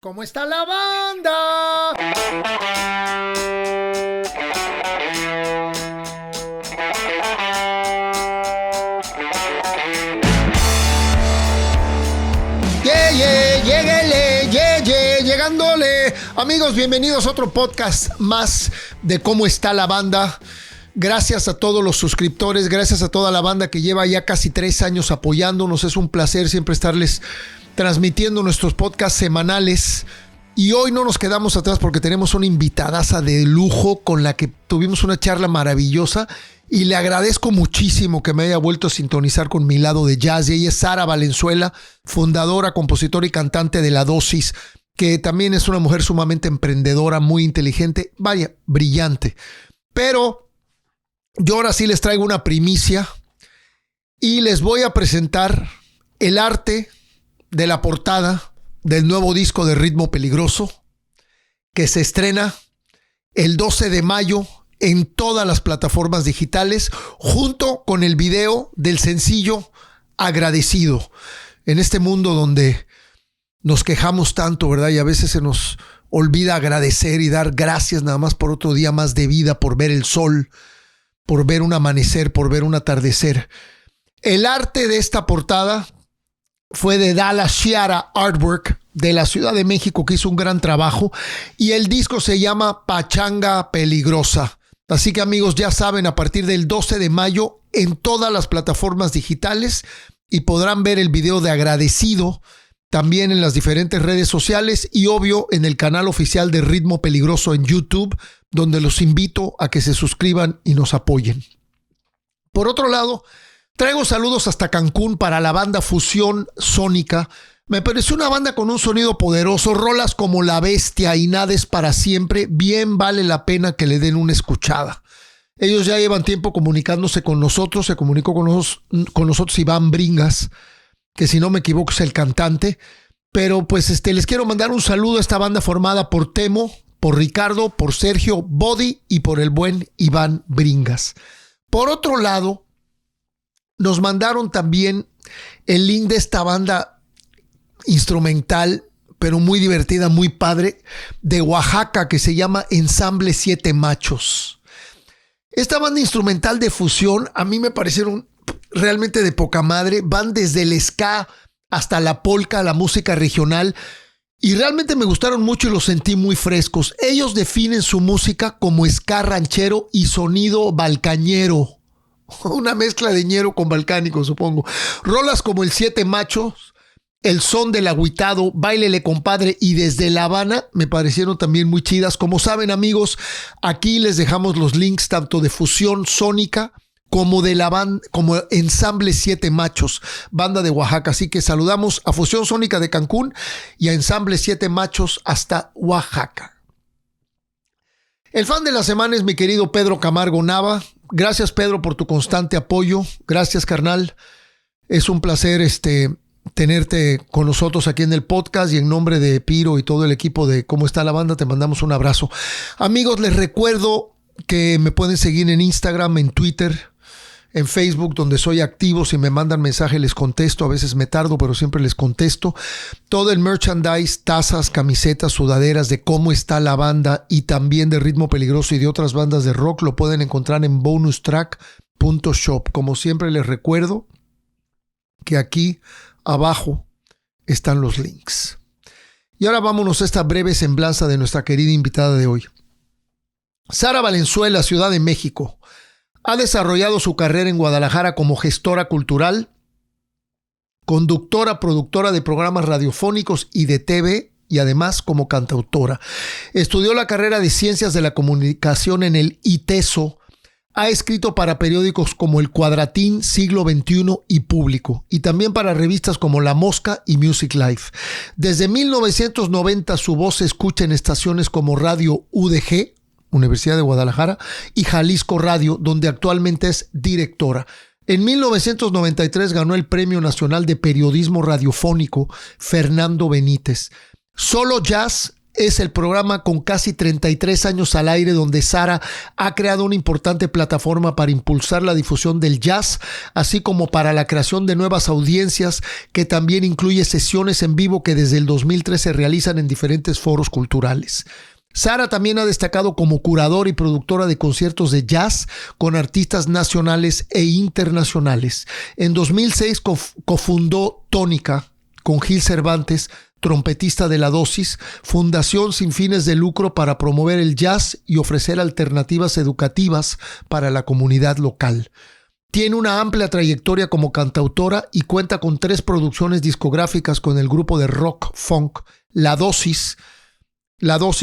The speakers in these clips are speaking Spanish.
¿Cómo está la banda? Llegándole. Amigos, bienvenidos a otro podcast más de Cómo está la banda. Gracias a todos los suscriptores, gracias a toda la banda que lleva ya casi 3 años apoyándonos. Es un placer siempre estarles transmitiendo nuestros podcasts semanales. Y hoy no nos quedamos atrás porque tenemos una invitadaza de lujo con la que tuvimos una charla maravillosa. Y le agradezco muchísimo que me haya vuelto a sintonizar con mi lado de jazz. Y ella es Sara Valenzuela, fundadora, compositora y cantante de La Dosis, que también es una mujer sumamente emprendedora, muy inteligente, vaya, brillante. Pero yo ahora sí les traigo una primicia y les voy a presentar el arte de la portada del nuevo disco de Ritmo Peligroso, que se estrena el 12 de mayo en todas las plataformas digitales, junto con el video del sencillo Agradecido. En este mundo donde nos quejamos tanto, ¿verdad? Y a veces se nos olvida agradecer y dar gracias nada más por otro día más de vida, por ver el sol, por ver un amanecer, por ver un atardecer. El arte de esta portada fue de Dallas Chiara Artwork de la Ciudad de México, que hizo un gran trabajo, y el disco se llama Pachanga Peligrosa. Así que amigos, ya saben, a partir del 12 de mayo en todas las plataformas digitales, y podrán ver el video de Agradecido también en las diferentes redes sociales y obvio en el canal oficial de Ritmo Peligroso en YouTube, donde los invito a que se suscriban y nos apoyen. Por otro lado, traigo saludos hasta Cancún para la banda Fusión Sónica. Me pareció una banda con un sonido poderoso, rolas como La Bestia y Nada es para siempre. Bien vale la pena que le den una escuchada. Ellos ya llevan tiempo comunicándose con nosotros. Se comunicó con nosotros Iván Bringas, que si no me equivoco es el cantante. Pero pues les quiero mandar un saludo a esta banda formada por Temo, por Ricardo, por Sergio Body y por el buen Iván Bringas. Por otro lado, nos mandaron también el link de esta banda instrumental, pero muy divertida, muy padre, de Oaxaca, que se llama Ensamble 7 Machos. Esta banda instrumental de fusión a mí me parecieron realmente de poca madre. Van desde el ska hasta la polka, la música regional, y realmente me gustaron mucho y los sentí muy frescos. Ellos definen su música como ska ranchero y sonido balcañero. Una mezcla de ñero con balcánico, supongo. Rolas como el 7 Machos, El Son del Agüitado, Báilele Compadre y Desde La Habana me parecieron también muy chidas. Como saben, amigos, aquí les dejamos los links tanto de Fusión Sónica como de la banda, como Ensamble 7 Machos, banda de Oaxaca. Así que saludamos a Fusión Sónica de Cancún y a Ensamble 7 Machos hasta Oaxaca. El fan de la semana es mi querido Pedro Camargo Nava. Gracias, Pedro, por tu constante apoyo. Gracias, carnal. Es un placer tenerte con nosotros aquí en el podcast, y en nombre de Piro y todo el equipo de Cómo está la banda te mandamos un abrazo. Amigos, les recuerdo que me pueden seguir en Instagram, en Twitter, en Facebook, donde soy activo. Si me mandan mensaje les contesto, a veces me tardo, pero siempre les contesto. Todo el merchandise, tazas, camisetas, sudaderas de Cómo está la banda y también de Ritmo Peligroso y de otras bandas de rock lo pueden encontrar en bonustrack.shop. Como siempre les recuerdo que aquí abajo están los links. Y ahora vámonos a esta breve semblanza de nuestra querida invitada de hoy. Sara Valenzuela, Ciudad de México. Ha desarrollado su carrera en Guadalajara como gestora cultural, conductora, productora de programas radiofónicos y de TV, y además como cantautora. Estudió la carrera de Ciencias de la Comunicación en el ITESO. Ha escrito para periódicos como El Cuadratín, Siglo XXI y Público, y también para revistas como La Mosca y Music Life. Desde 1990 su voz se escucha en estaciones como Radio UDG, Universidad de Guadalajara, y Jalisco Radio, donde actualmente es directora. En 1993 ganó el Premio Nacional de Periodismo Radiofónico Fernando Benítez. Solo Jazz es el programa con casi 33 años al aire donde Sara ha creado una importante plataforma para impulsar la difusión del jazz, así como para la creación de nuevas audiencias, que también incluye sesiones en vivo que desde el 2013 se realizan en diferentes foros culturales. Sara también ha destacado como curadora y productora de conciertos de jazz con artistas nacionales e internacionales. En 2006 cofundó Tónica con Gil Cervantes, trompetista de La Dosis, fundación sin fines de lucro para promover el jazz y ofrecer alternativas educativas para la comunidad local. Tiene una amplia trayectoria como cantautora y cuenta con 3 producciones discográficas con el grupo de rock funk La Dosis,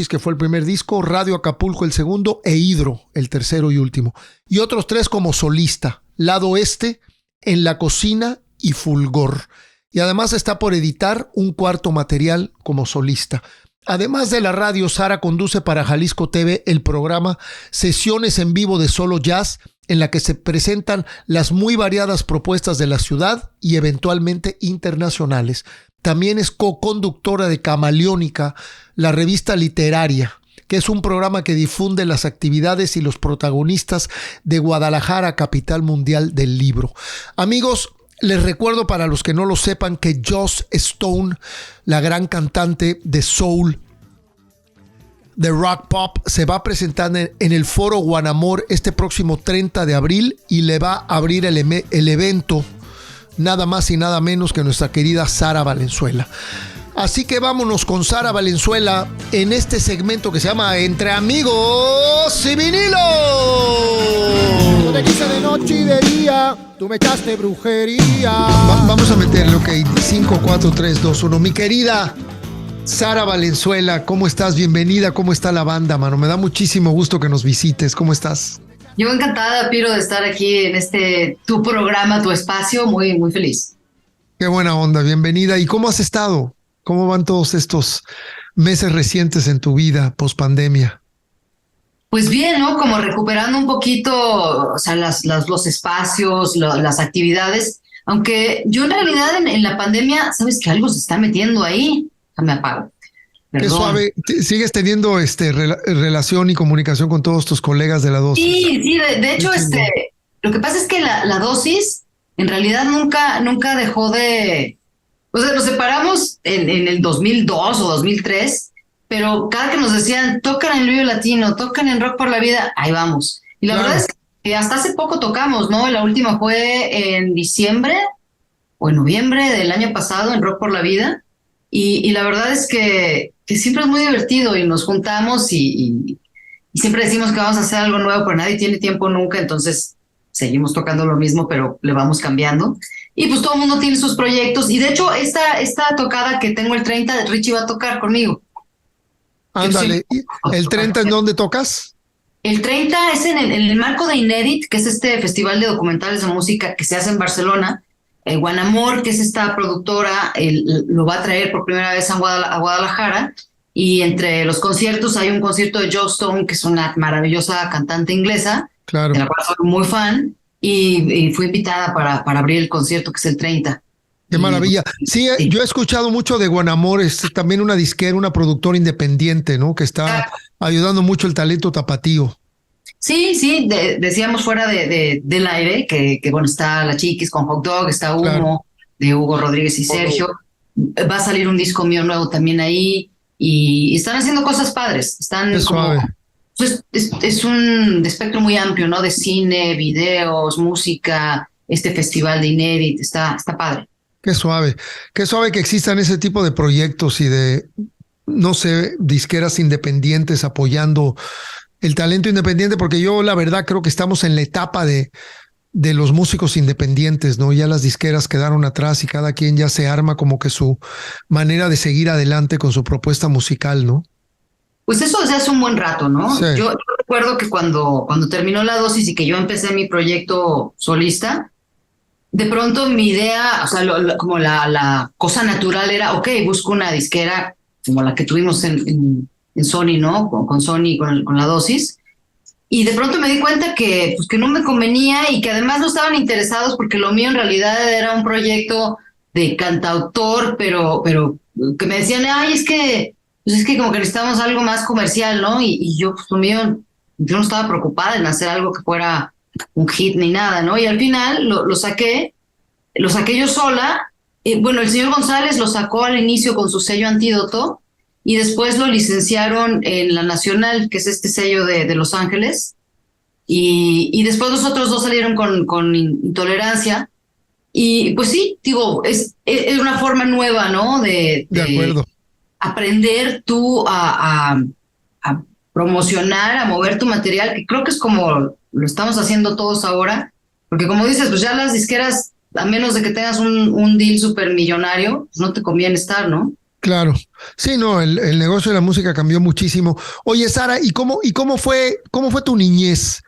que fue el primer disco, Radio Acapulco el segundo e Hidro el tercero y último. Y otros 3 como solista, Lado Este, En la Cocina y Fulgor. Y además está por editar un 4º material como solista. Además de la radio, Sara conduce para Jalisco TV el programa Sesiones en Vivo de Solo Jazz, en la que se presentan las muy variadas propuestas de la ciudad y eventualmente internacionales. También es co-conductora de Camaleónica, la revista literaria, que es un programa que difunde las actividades y los protagonistas de Guadalajara, capital mundial del libro. Amigos, les recuerdo para los que no lo sepan que Joss Stone, la gran cantante de soul, de rock pop, se va a presentar en el Foro Guanamor este próximo 30 de abril y le va a abrir el evento nada más y nada menos que nuestra querida Sara Valenzuela. Así que vámonos con Sara Valenzuela en este segmento que se llama Entre Amigos y Vinilo. Yo te quise de noche y de día, tú me echaste brujería. Vamos a meterle, ok, 5, 4, 3, 2, 1. Mi querida Sara Valenzuela, ¿cómo estás? Bienvenida, ¿cómo está la banda, mano? Me da muchísimo gusto que nos visites, ¿cómo estás? Yo encantada, Piro, de estar aquí en tu programa, tu espacio, muy, muy feliz. Qué buena onda, bienvenida. ¿Y cómo has estado? ¿Cómo van todos estos meses recientes en tu vida, pospandemia? Pues bien, ¿no? Como recuperando un poquito, o sea, los espacios, las actividades, aunque yo en realidad en la pandemia, ¿sabes que algo se está metiendo ahí? Me apago. Qué suave. ¿Sigues teniendo relación y comunicación con todos tus colegas de La Dosis? Sí, de hecho, lo que pasa es que la Dosis en realidad nunca dejó de... O sea, nos separamos en el 2002 o 2003, pero cada que nos decían, tocan en el Vive Latino, tocan en Rock por la Vida, ahí vamos. Y la verdad es que hasta hace poco tocamos, ¿no? La última fue en diciembre o en noviembre del año pasado en Rock por la Vida. Y la verdad es que siempre es muy divertido y nos juntamos y siempre decimos que vamos a hacer algo nuevo, pero nadie tiene tiempo nunca, entonces seguimos tocando lo mismo, pero le vamos cambiando. Y pues todo el mundo tiene sus proyectos. Y de hecho, esta tocada que tengo el 30, Richie va a tocar conmigo. Ándale. ¿El 30 en dónde tocas? El 30 es en el marco de Inédit, que es este festival de documentales de música que se hace en Barcelona. Guanamor, que es esta productora, lo va a traer por primera vez a Guadalajara. Y entre los conciertos hay un concierto de Joss Stone, que es una maravillosa cantante inglesa, claro, de la cual soy muy fan. Y fui invitada para abrir el concierto, que es el 30. Qué maravilla. Sí, yo he escuchado mucho de Guanamor, es también una disquera, una productora independiente, ¿no? Que está ayudando mucho el talento tapatío. Sí, decíamos fuera del aire que bueno, está La Chiquis con Hot Dog, está Humo, claro, de Hugo Rodríguez y Sergio. Va a salir un disco mío nuevo también ahí y están haciendo cosas padres. Están Qué como... suave. Pues es un espectro muy amplio, ¿no? De cine, videos, música, este festival de Inédit, está padre. Qué suave que existan ese tipo de proyectos y de, no sé, disqueras independientes apoyando el talento independiente, porque yo la verdad creo que estamos en la etapa de los músicos independientes, ¿no? Ya las disqueras quedaron atrás y cada quien ya se arma como que su manera de seguir adelante con su propuesta musical, ¿no? Pues eso desde hace un buen rato, ¿no? Sí. Yo recuerdo que cuando terminó La Dosis y que yo empecé mi proyecto solista, de pronto mi idea, o sea, como la cosa natural era, ok, busco una disquera como la que tuvimos en Sony, ¿no? Con Sony, con La Dosis. Y de pronto me di cuenta que no me convenía y que además no estaban interesados porque lo mío en realidad era un proyecto de cantautor, pero que me decían, ay, es que pues es que como que necesitábamos algo más comercial, ¿no? Y yo, pues lo mío, yo no estaba preocupada en hacer algo que fuera un hit ni nada, ¿no? Y al final lo saqué yo sola. Bueno, el señor González lo sacó al inicio con su sello Antídoto y después lo licenciaron en la Nacional, que es este sello de Los Ángeles. Y después los otros dos salieron con Intolerancia. Y pues sí, digo, es una forma nueva, ¿no? De acuerdo. Aprender tú a promocionar, a mover tu material, que creo que es como lo estamos haciendo todos ahora, porque como dices, pues ya las disqueras, a menos de que tengas un deal súper millonario, pues no te conviene estar, ¿no? Claro. Sí, no, el negocio de la música cambió muchísimo. Oye, Sara, ¿y cómo fue tu niñez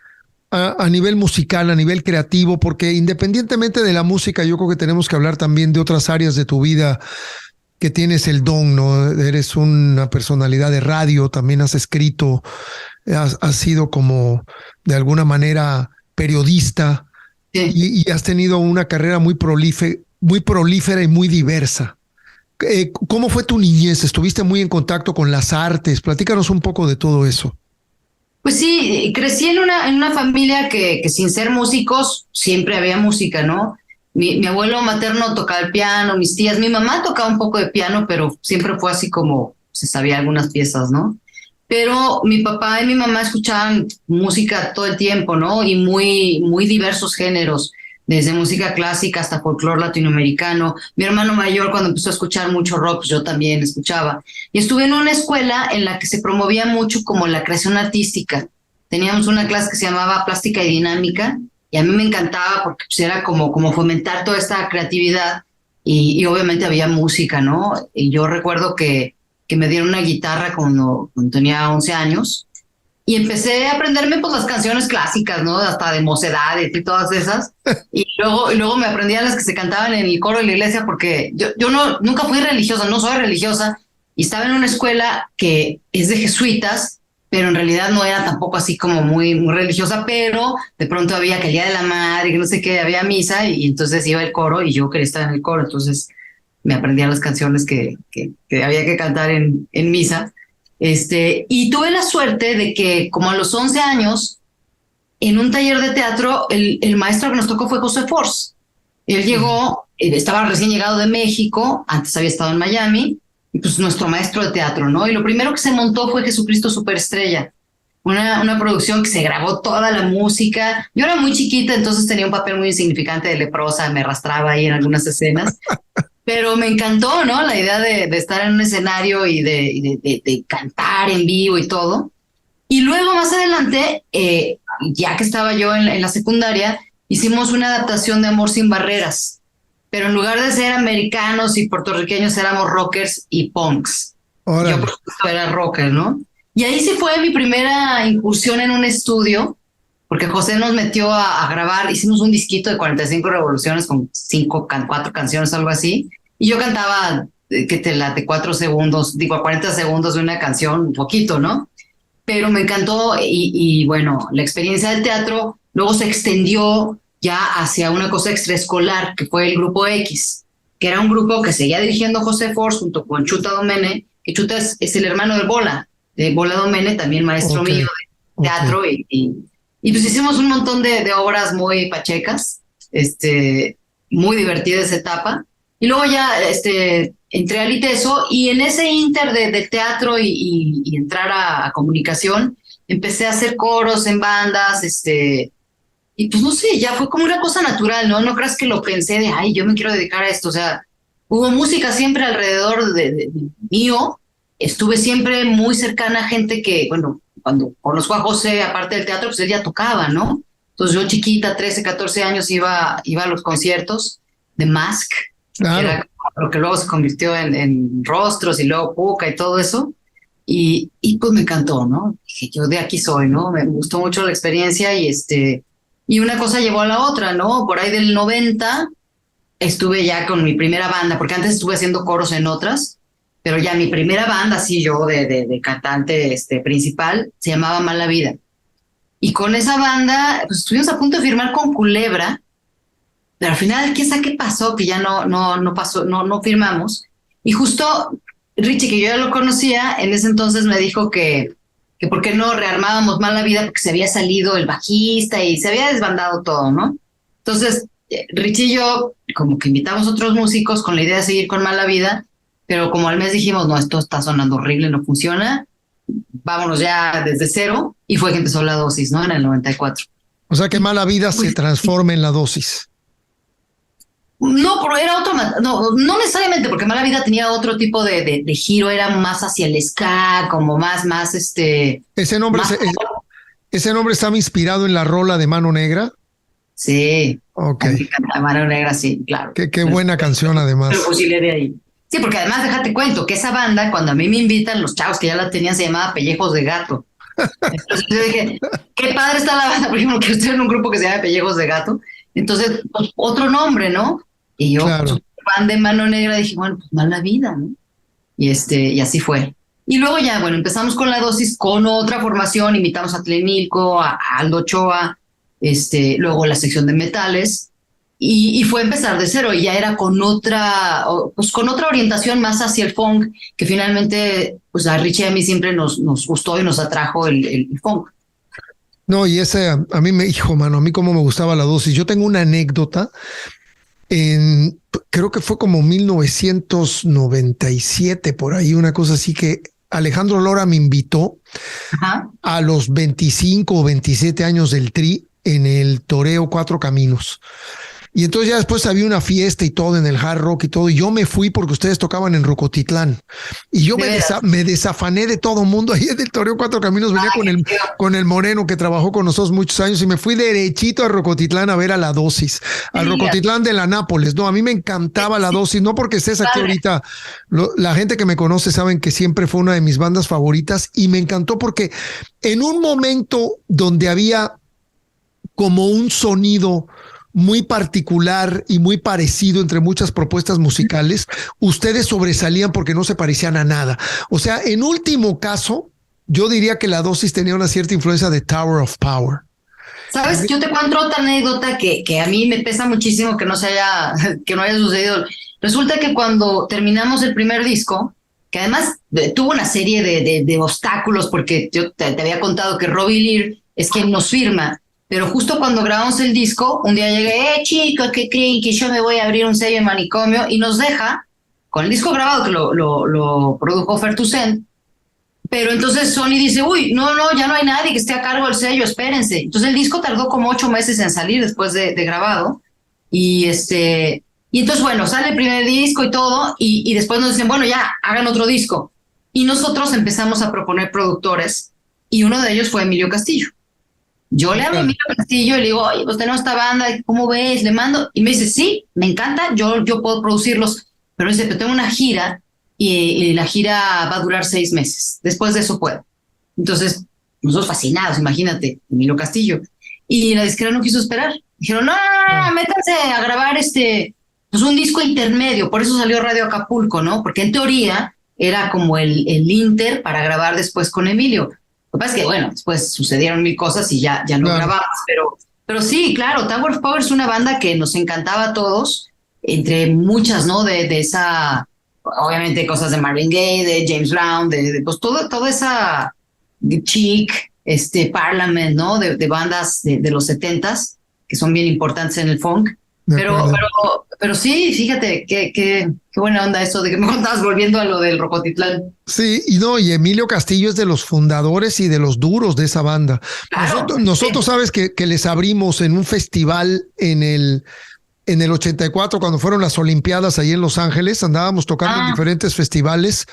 a nivel musical, a nivel creativo? Porque independientemente de la música, yo creo que tenemos que hablar también de otras áreas de tu vida que tienes el don, ¿no? Eres una personalidad de radio, también has escrito, has sido como de alguna manera periodista Sí. y has tenido una carrera muy prolífera y muy diversa. ¿Cómo fue tu niñez? ¿Estuviste muy en contacto con las artes? Platícanos un poco de todo eso. Pues sí, crecí en una familia que sin ser músicos siempre había música, ¿no? Mi abuelo materno tocaba el piano, mis tías, mi mamá tocaba un poco de piano, pero siempre fue así como se sabía algunas piezas, ¿no? Pero mi papá y mi mamá escuchaban música todo el tiempo, ¿no? Y muy diversos géneros, desde música clásica hasta folclore latinoamericano. Mi hermano mayor, cuando empezó a escuchar mucho rock, pues yo también escuchaba. Y estuve en una escuela en la que se promovía mucho como la creación artística. Teníamos una clase que se llamaba Plástica y Dinámica, y a mí me encantaba porque pues, era como fomentar toda esta creatividad, y obviamente había música, ¿no? Y yo recuerdo que me dieron una guitarra cuando tenía 11 años, y empecé a aprenderme pues las canciones clásicas, ¿no? Hasta de Mocedades y todas esas. Y luego me aprendía las que se cantaban en el coro de la iglesia, porque yo nunca fui religiosa, no soy religiosa, y estaba en una escuela que es de jesuitas, pero en realidad no era tampoco así como muy religiosa, pero de pronto había que el Día de la Madre, que no sé qué, había misa, y entonces iba el coro y yo quería estar en el coro, entonces me aprendía las canciones que había que cantar en misa. Y tuve la suerte de que como a los 11 años, en un taller de teatro, el maestro que nos tocó fue José Force. Él llegó, estaba recién llegado de México, antes había estado en Miami, y pues nuestro maestro de teatro, ¿no? Y lo primero que se montó fue Jesucristo Superestrella, una producción que se grabó toda la música. Yo era muy chiquita, entonces tenía un papel muy insignificante de leprosa, me arrastraba ahí en algunas escenas. Pero me encantó, ¿no? La idea de estar en un escenario y de cantar en vivo y todo. Y luego más adelante, ya que estaba yo en la secundaria, hicimos una adaptación de Amor sin Barreras. Pero en lugar de ser americanos y puertorriqueños, éramos rockers y punks. Órale. Yo por supuesto era rocker, ¿no? Y ahí sí fue mi primera incursión en un estudio, porque José nos metió a grabar, hicimos un disquito de 45 revoluciones con 4 canciones, algo así, y yo cantaba que te late 4 segundos, digo 40 segundos de una canción, un poquito, ¿no? Pero me encantó y bueno, la experiencia del teatro luego se extendió ya hacia una cosa extraescolar, que fue el Grupo X, que era un grupo que seguía dirigiendo José Force junto con Chuta Domene, que Chuta es el hermano de Bola Domene, también maestro mío de teatro, y pues hicimos un montón de obras muy pachecas, muy divertida esa etapa. Y luego ya entré al ITESO, y en ese inter de teatro y entrar a comunicación, empecé a hacer coros en bandas, y pues no sé, ya fue como una cosa natural, ¿no? No creas que lo pensé de, ay, yo me quiero dedicar a esto, o sea, hubo música siempre alrededor de mío, estuve siempre muy cercana a gente que, bueno, cuando conozco a José, aparte del teatro, pues él ya tocaba, ¿no? Entonces yo chiquita, 13, 14 años, iba a los conciertos de Mask, Claro. que era lo que luego se convirtió en Rostros y luego Puca y todo eso. Y pues me encantó, ¿no? Dije, yo de aquí soy, ¿no? Me gustó mucho la experiencia y una cosa llevó a la otra, ¿no? Por ahí del 90 estuve ya con mi primera banda, porque antes estuve haciendo coros en otras, pero ya mi primera banda, así yo de cantante principal, se llamaba Mala Vida. Y con esa banda, pues estuvimos a punto de firmar con Culebra, pero al final, quién sabe qué pasó, que ya no pasó, no firmamos. Y justo Richie, que yo ya lo conocía, en ese entonces me dijo que por qué no rearmábamos Mala Vida, porque se había salido el bajista y se había desbandado todo, ¿no? Entonces, Richie y yo como que invitamos a otros músicos con la idea de seguir con Mala Vida, pero como al mes dijimos, no, esto está sonando horrible, no funciona, vámonos ya desde cero, y fue que empezó La Dosis, ¿no? En el 94. O sea que Mala Vida se transforma en La Dosis. No, pero era otro, no necesariamente, porque Mala Vida tenía otro tipo de giro, era más hacia el ska, como más Ese nombre, más- ese nombre estaba inspirado en la rola de Mano Negra. Sí. Ok. Me encanta Mano Negra, sí, claro. Qué buena canción además. Pero fusilé de ahí. Sí, porque además déjate cuento que esa banda, cuando a mí me invitan, los chavos que ya la tenían, se llamaba Pellejos de Gato. Entonces yo dije, qué padre está la banda, por ejemplo, que estoy en un grupo que se llama Pellejos de Gato. Entonces, pues, otro nombre, ¿no? Y yo, Claro. pues, fan de Mano Negra, dije, bueno, pues Mala Vida, ¿no? Y así fue. Y luego ya, bueno, empezamos con La Dosis, con otra formación, invitamos a Tlemilco, a Aldo Ochoa, luego la sección de metales, y fue empezar de cero, y ya era con con otra orientación más hacia el funk, que finalmente, pues a Richie y a mí siempre nos gustó y nos atrajo el funk. No, y ese a mí a mí como me gustaba La Dosis. Yo tengo una anécdota creo que fue como 1997, por ahí, una cosa así, que Alejandro Lora me invitó Ajá. a los 25 o 27 años del Tri en el Toreo Cuatro Caminos. Y entonces ya después había una fiesta y todo en el Hard Rock y todo, y yo me fui porque ustedes tocaban en Rocotitlán. Y yo me desafané de todo mundo ahí en el Toreo Cuatro Caminos, venía con el Moreno que trabajó con nosotros muchos años, y me fui derechito a Rocotitlán a ver a La Dosis, al Rocotitlán de la Nápoles. No, a mí me encantaba La Dosis, no porque estés aquí ahorita, la gente que me conoce saben que siempre fue una de mis bandas favoritas, y me encantó porque en un momento donde había como un sonido muy particular y muy parecido entre muchas propuestas musicales, ustedes sobresalían porque no se parecían a nada. O sea, en último caso, yo diría que La Dosis tenía una cierta influencia de Tower of Power. ¿Sabes? Yo te cuento otra anécdota que a mí me pesa muchísimo que no haya sucedido. Resulta que cuando terminamos el primer disco, que además tuvo una serie de obstáculos, porque yo te había contado que Robbie Lear es quien nos firma, pero justo cuando grabamos el disco, un día llegué, chicos, ¿qué creen? Que yo me voy a abrir un sello en Manicomio, y nos deja con el disco grabado, que lo produjo Fer2Send. Pero entonces Sony dice, uy, no, ya no hay nadie que esté a cargo del sello, espérense. Entonces el disco tardó como 8 meses en salir después de grabado. Y entonces, bueno, sale el primer disco y todo, y después nos dicen, bueno, ya, hagan otro disco. Y nosotros empezamos a proponer productores, y uno de ellos fue Emilio Castillo. Yo le hablo a Emilio Castillo y le digo, oye, pues tenemos esta banda, ¿cómo ves? Le mando, y me dice, sí, me encanta, yo puedo producirlos, pero dice, pero tengo una gira, y la gira va a durar 6 meses. Después de eso puedo. Entonces, nosotros fascinados, imagínate, Emilio Castillo. Y la disquera no quiso esperar. Dijeron, no, métanse a grabar pues un disco intermedio. Por eso salió Radio Acapulco, ¿no? Porque en teoría era como el inter para grabar después con Emilio. Lo que pasa es que, bueno, después sucedieron 1000 cosas y ya no grabamos. Pero sí, claro, Tower of Power es una banda que nos encantaba a todos, entre muchas, ¿no? De esa... Obviamente cosas de Marvin Gaye, de James Brown, pues toda esa Chic, Parliament, ¿no? De bandas de los 70s, que son bien importantes en el funk. Pero sí, fíjate, qué buena onda eso de que me contabas volviendo a lo del Rocotitlán. Sí, y Emilio Castillo es de los fundadores y de los duros de esa banda. Claro, nosotros sabes que les abrimos en un festival en el 84, cuando fueron las Olimpiadas ahí en Los Ángeles, andábamos tocando en diferentes festivales,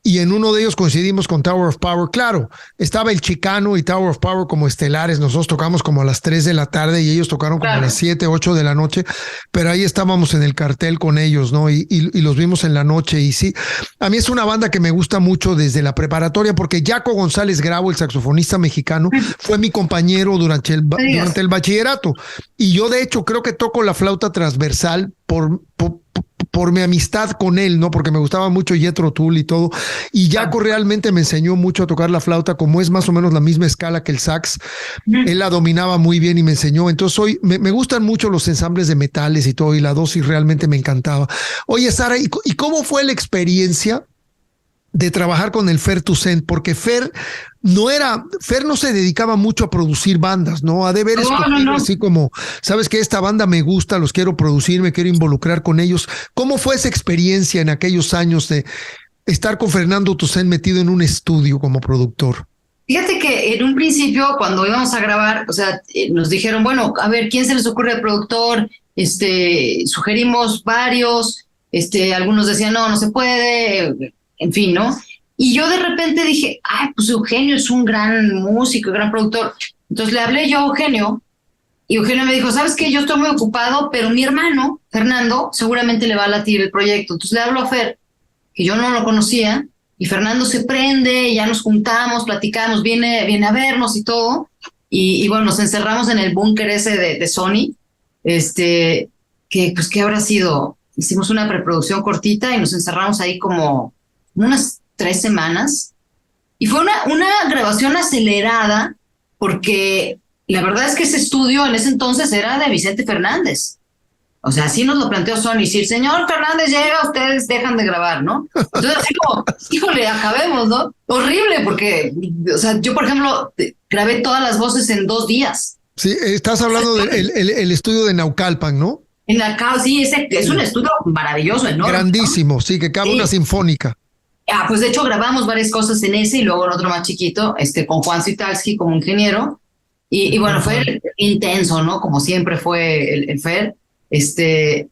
y en uno de ellos coincidimos con Tower of Power. Claro, estaba el Chicano y Tower of Power como estelares. Nosotros tocamos como a las 3 de la tarde y ellos tocaron como a las 7, 8 de la noche, pero ahí estábamos en el cartel con ellos, ¿no? Y los vimos en la noche. Y sí, a mí es una banda que me gusta mucho desde la preparatoria, porque Jaco González Gravo, el saxofonista mexicano, fue mi compañero durante el bachillerato. Y yo, de hecho, creo que toco la flauta transversal por mi amistad con él, ¿no? Porque me gustaba mucho Jethro Tull y todo. Y Jaco realmente me enseñó mucho a tocar la flauta, como es más o menos la misma escala que el sax. Él la dominaba muy bien y me enseñó. Entonces me gustan mucho los ensambles de metales y todo, y La Dosis realmente me encantaba. Oye, Sara, ¿y cómo fue la experiencia de trabajar con el Fer Toussaint? Porque Fer no se dedicaba mucho a producir bandas, ¿no? A de ver escogido así como, sabes que esta banda me gusta, los quiero producir, me quiero involucrar con ellos. ¿Cómo fue esa experiencia en aquellos años de estar con Fernando Toussaint metido en un estudio como productor? Fíjate que en un principio, cuando íbamos a grabar, o sea, nos dijeron, bueno, a ver, ¿quién se les ocurre de productor? Sugerimos varios, algunos decían, no se puede, en fin, ¿no? Y yo de repente dije, ay, pues Eugenio es un gran músico, gran productor. Entonces le hablé yo a Eugenio, y Eugenio me dijo, ¿sabes qué? Yo estoy muy ocupado, pero mi hermano, Fernando, seguramente le va a latir el proyecto. Entonces le hablo a Fer, que yo no lo conocía, y Fernando se prende, ya nos juntamos, platicamos, viene a vernos y todo, y bueno, nos encerramos en el búnker ese de Sony, ¿qué habrá sido? Hicimos una preproducción cortita y nos encerramos ahí como unas 3 semanas, y fue una grabación acelerada, porque la verdad es que ese estudio en ese entonces era de Vicente Fernández. O sea, así nos lo planteó Sony. Si el señor Fernández llega, ustedes dejan de grabar, ¿no? Entonces, así como, híjole, acabemos, ¿no? Horrible, porque, o sea, yo, por ejemplo, grabé todas las voces en 2 días. Sí, estás hablando del el estudio de Naucalpan, ¿no? En la sí, es un estudio maravilloso, enorme. Grandísimo, ¿no? Sí, que cabe una sinfónica. Pues de hecho grabamos varias cosas en ese y luego en otro más chiquito, con Juan Citalski como ingeniero. Y bueno, fue intenso, ¿no? Como siempre fue el Fer.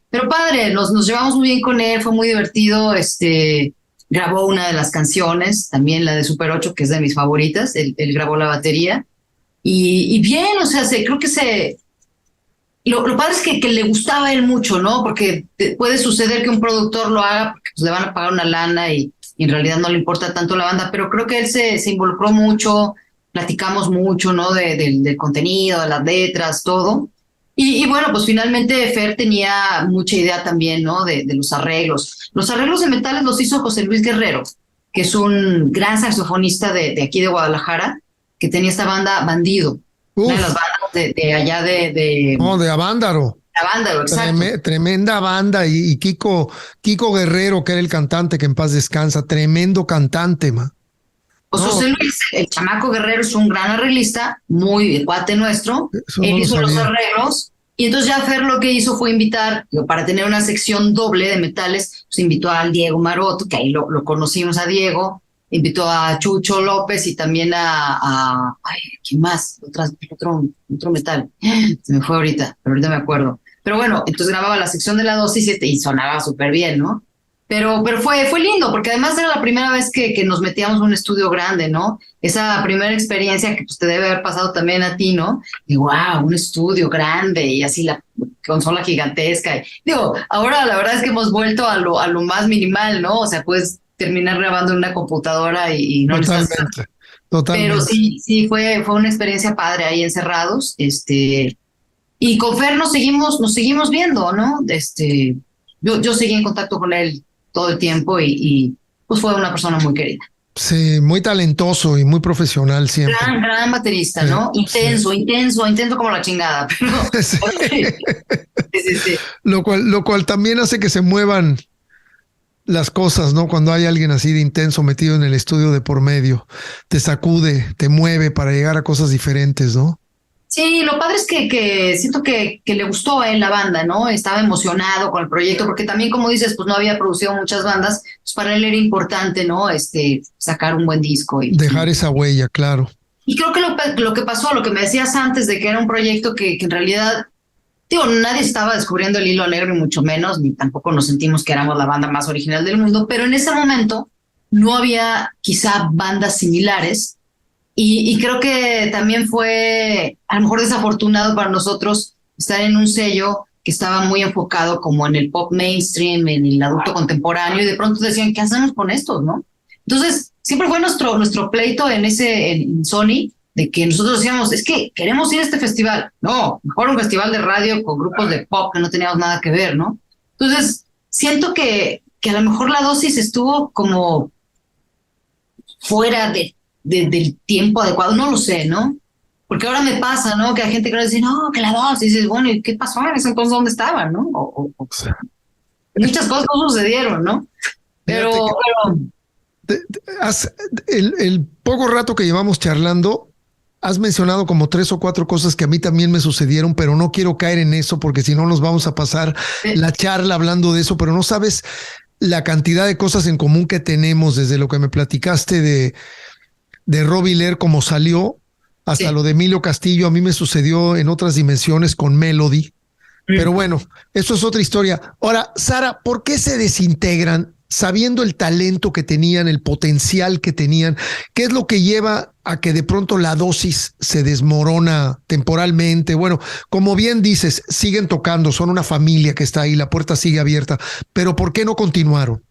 Pero padre, nos llevamos muy bien con él, fue muy divertido. Grabó una de las canciones, también la de Super 8, que es de mis favoritas. Él grabó la batería. Y bien, o sea, creo que lo padre es que le gustaba a él mucho, ¿no? Porque puede suceder que un productor lo haga porque pues, le van a pagar una lana y en realidad no le importa tanto la banda, pero creo que él se involucró mucho, platicamos mucho, ¿no? Del contenido, de las letras, todo. Y bueno, pues finalmente Fer tenía mucha idea también, ¿no? De los arreglos. Los arreglos de metales los hizo José Luis Guerrero, que es un gran saxofonista de aquí de Guadalajara, que tenía esta banda Bandido. Una de las bandas de allá de Avándaro. Avándaro, exacto. Tremenda banda. Y Kiko Guerrero, que era el cantante, que en paz descansa, tremendo cantante, man. Pues José Luis, el chamaco Guerrero, es un gran arreglista, muy cuate nuestro. Él hizo los arreglos. Y entonces ya Fer lo que hizo fue invitar, para tener una sección doble de metales, pues invitó a Diego Maroto, que ahí lo conocimos a Diego, invitó a Chucho López y también ¿quién más? Otro metal. Se me fue ahorita, pero ahorita me acuerdo. Pero bueno, entonces grababa la sección de la dosis y sonaba súper bien, ¿no? Pero fue lindo, porque además era la primera vez que nos metíamos en un estudio grande, ¿no? Esa primera experiencia que pues, te debe haber pasado también a ti, ¿no? Y wow, un estudio grande y así la consola gigantesca. Digo, ahora la verdad es que hemos vuelto a lo más minimal, ¿no? O sea, puedes terminar grabando en una computadora y no totalmente, necesitas... Totalmente. Pero sí, fue una experiencia padre ahí encerrados. Y con Fer nos seguimos viendo, ¿no? Yo seguí en contacto con él todo el tiempo y pues fue una persona muy querida. Sí, muy talentoso y muy profesional siempre. Gran baterista, ¿no? Intenso como la chingada. Pero, sí. Sí. Lo cual también hace que se muevan las cosas, ¿no? Cuando hay alguien así de intenso metido en el estudio de por medio, te sacude, te mueve para llegar a cosas diferentes, ¿no? Sí, lo padre es que siento que le gustó a él la banda, ¿no? Estaba emocionado con el proyecto, porque también, como dices, pues no había producido muchas bandas, pues para él era importante, ¿no? Sacar un buen disco. Dejar esa huella, claro. Y creo que lo que pasó, lo que me decías antes de que era un proyecto que en realidad, digo, nadie estaba descubriendo el hilo negro, ni mucho menos, ni tampoco nos sentimos que éramos la banda más original del mundo, pero en ese momento no había quizá bandas similares. Y creo que también fue a lo mejor desafortunado para nosotros estar en un sello que estaba muy enfocado como en el pop mainstream, en el adulto contemporáneo, y de pronto decían, ¿qué hacemos con estos, no? Entonces, siempre fue nuestro pleito en Sony, de que nosotros decíamos, es que queremos ir a este festival. No, mejor un festival de radio con grupos de pop que no teníamos nada que ver, ¿no? Entonces, siento que a lo mejor la dosis estuvo como fuera del tiempo adecuado, no lo sé, ¿no? Porque ahora me pasa, ¿no? Que hay gente que va a decir, no, que la dosis, y dices, bueno, ¿y qué pasó en ese entonces? ¿Dónde estaban, no? Sí. Muchas cosas no sucedieron, ¿no? Pero el poco rato que llevamos charlando, has mencionado como 3 o 4 cosas que a mí también me sucedieron, pero no quiero caer en eso porque si no nos vamos a pasar la charla hablando de eso, pero no sabes la cantidad de cosas en común que tenemos, desde lo que me platicaste de Robbie Lehr, como salió, hasta lo de Emilio Castillo. A mí me sucedió en otras dimensiones con Melody. Pero bueno, eso es otra historia. Ahora, Sara, ¿por qué se desintegran sabiendo el talento que tenían, el potencial que tenían? ¿Qué es lo que lleva a que de pronto la dosis se desmorona temporalmente? Bueno, como bien dices, siguen tocando, son una familia que está ahí, la puerta sigue abierta, pero ¿por qué no continuaron?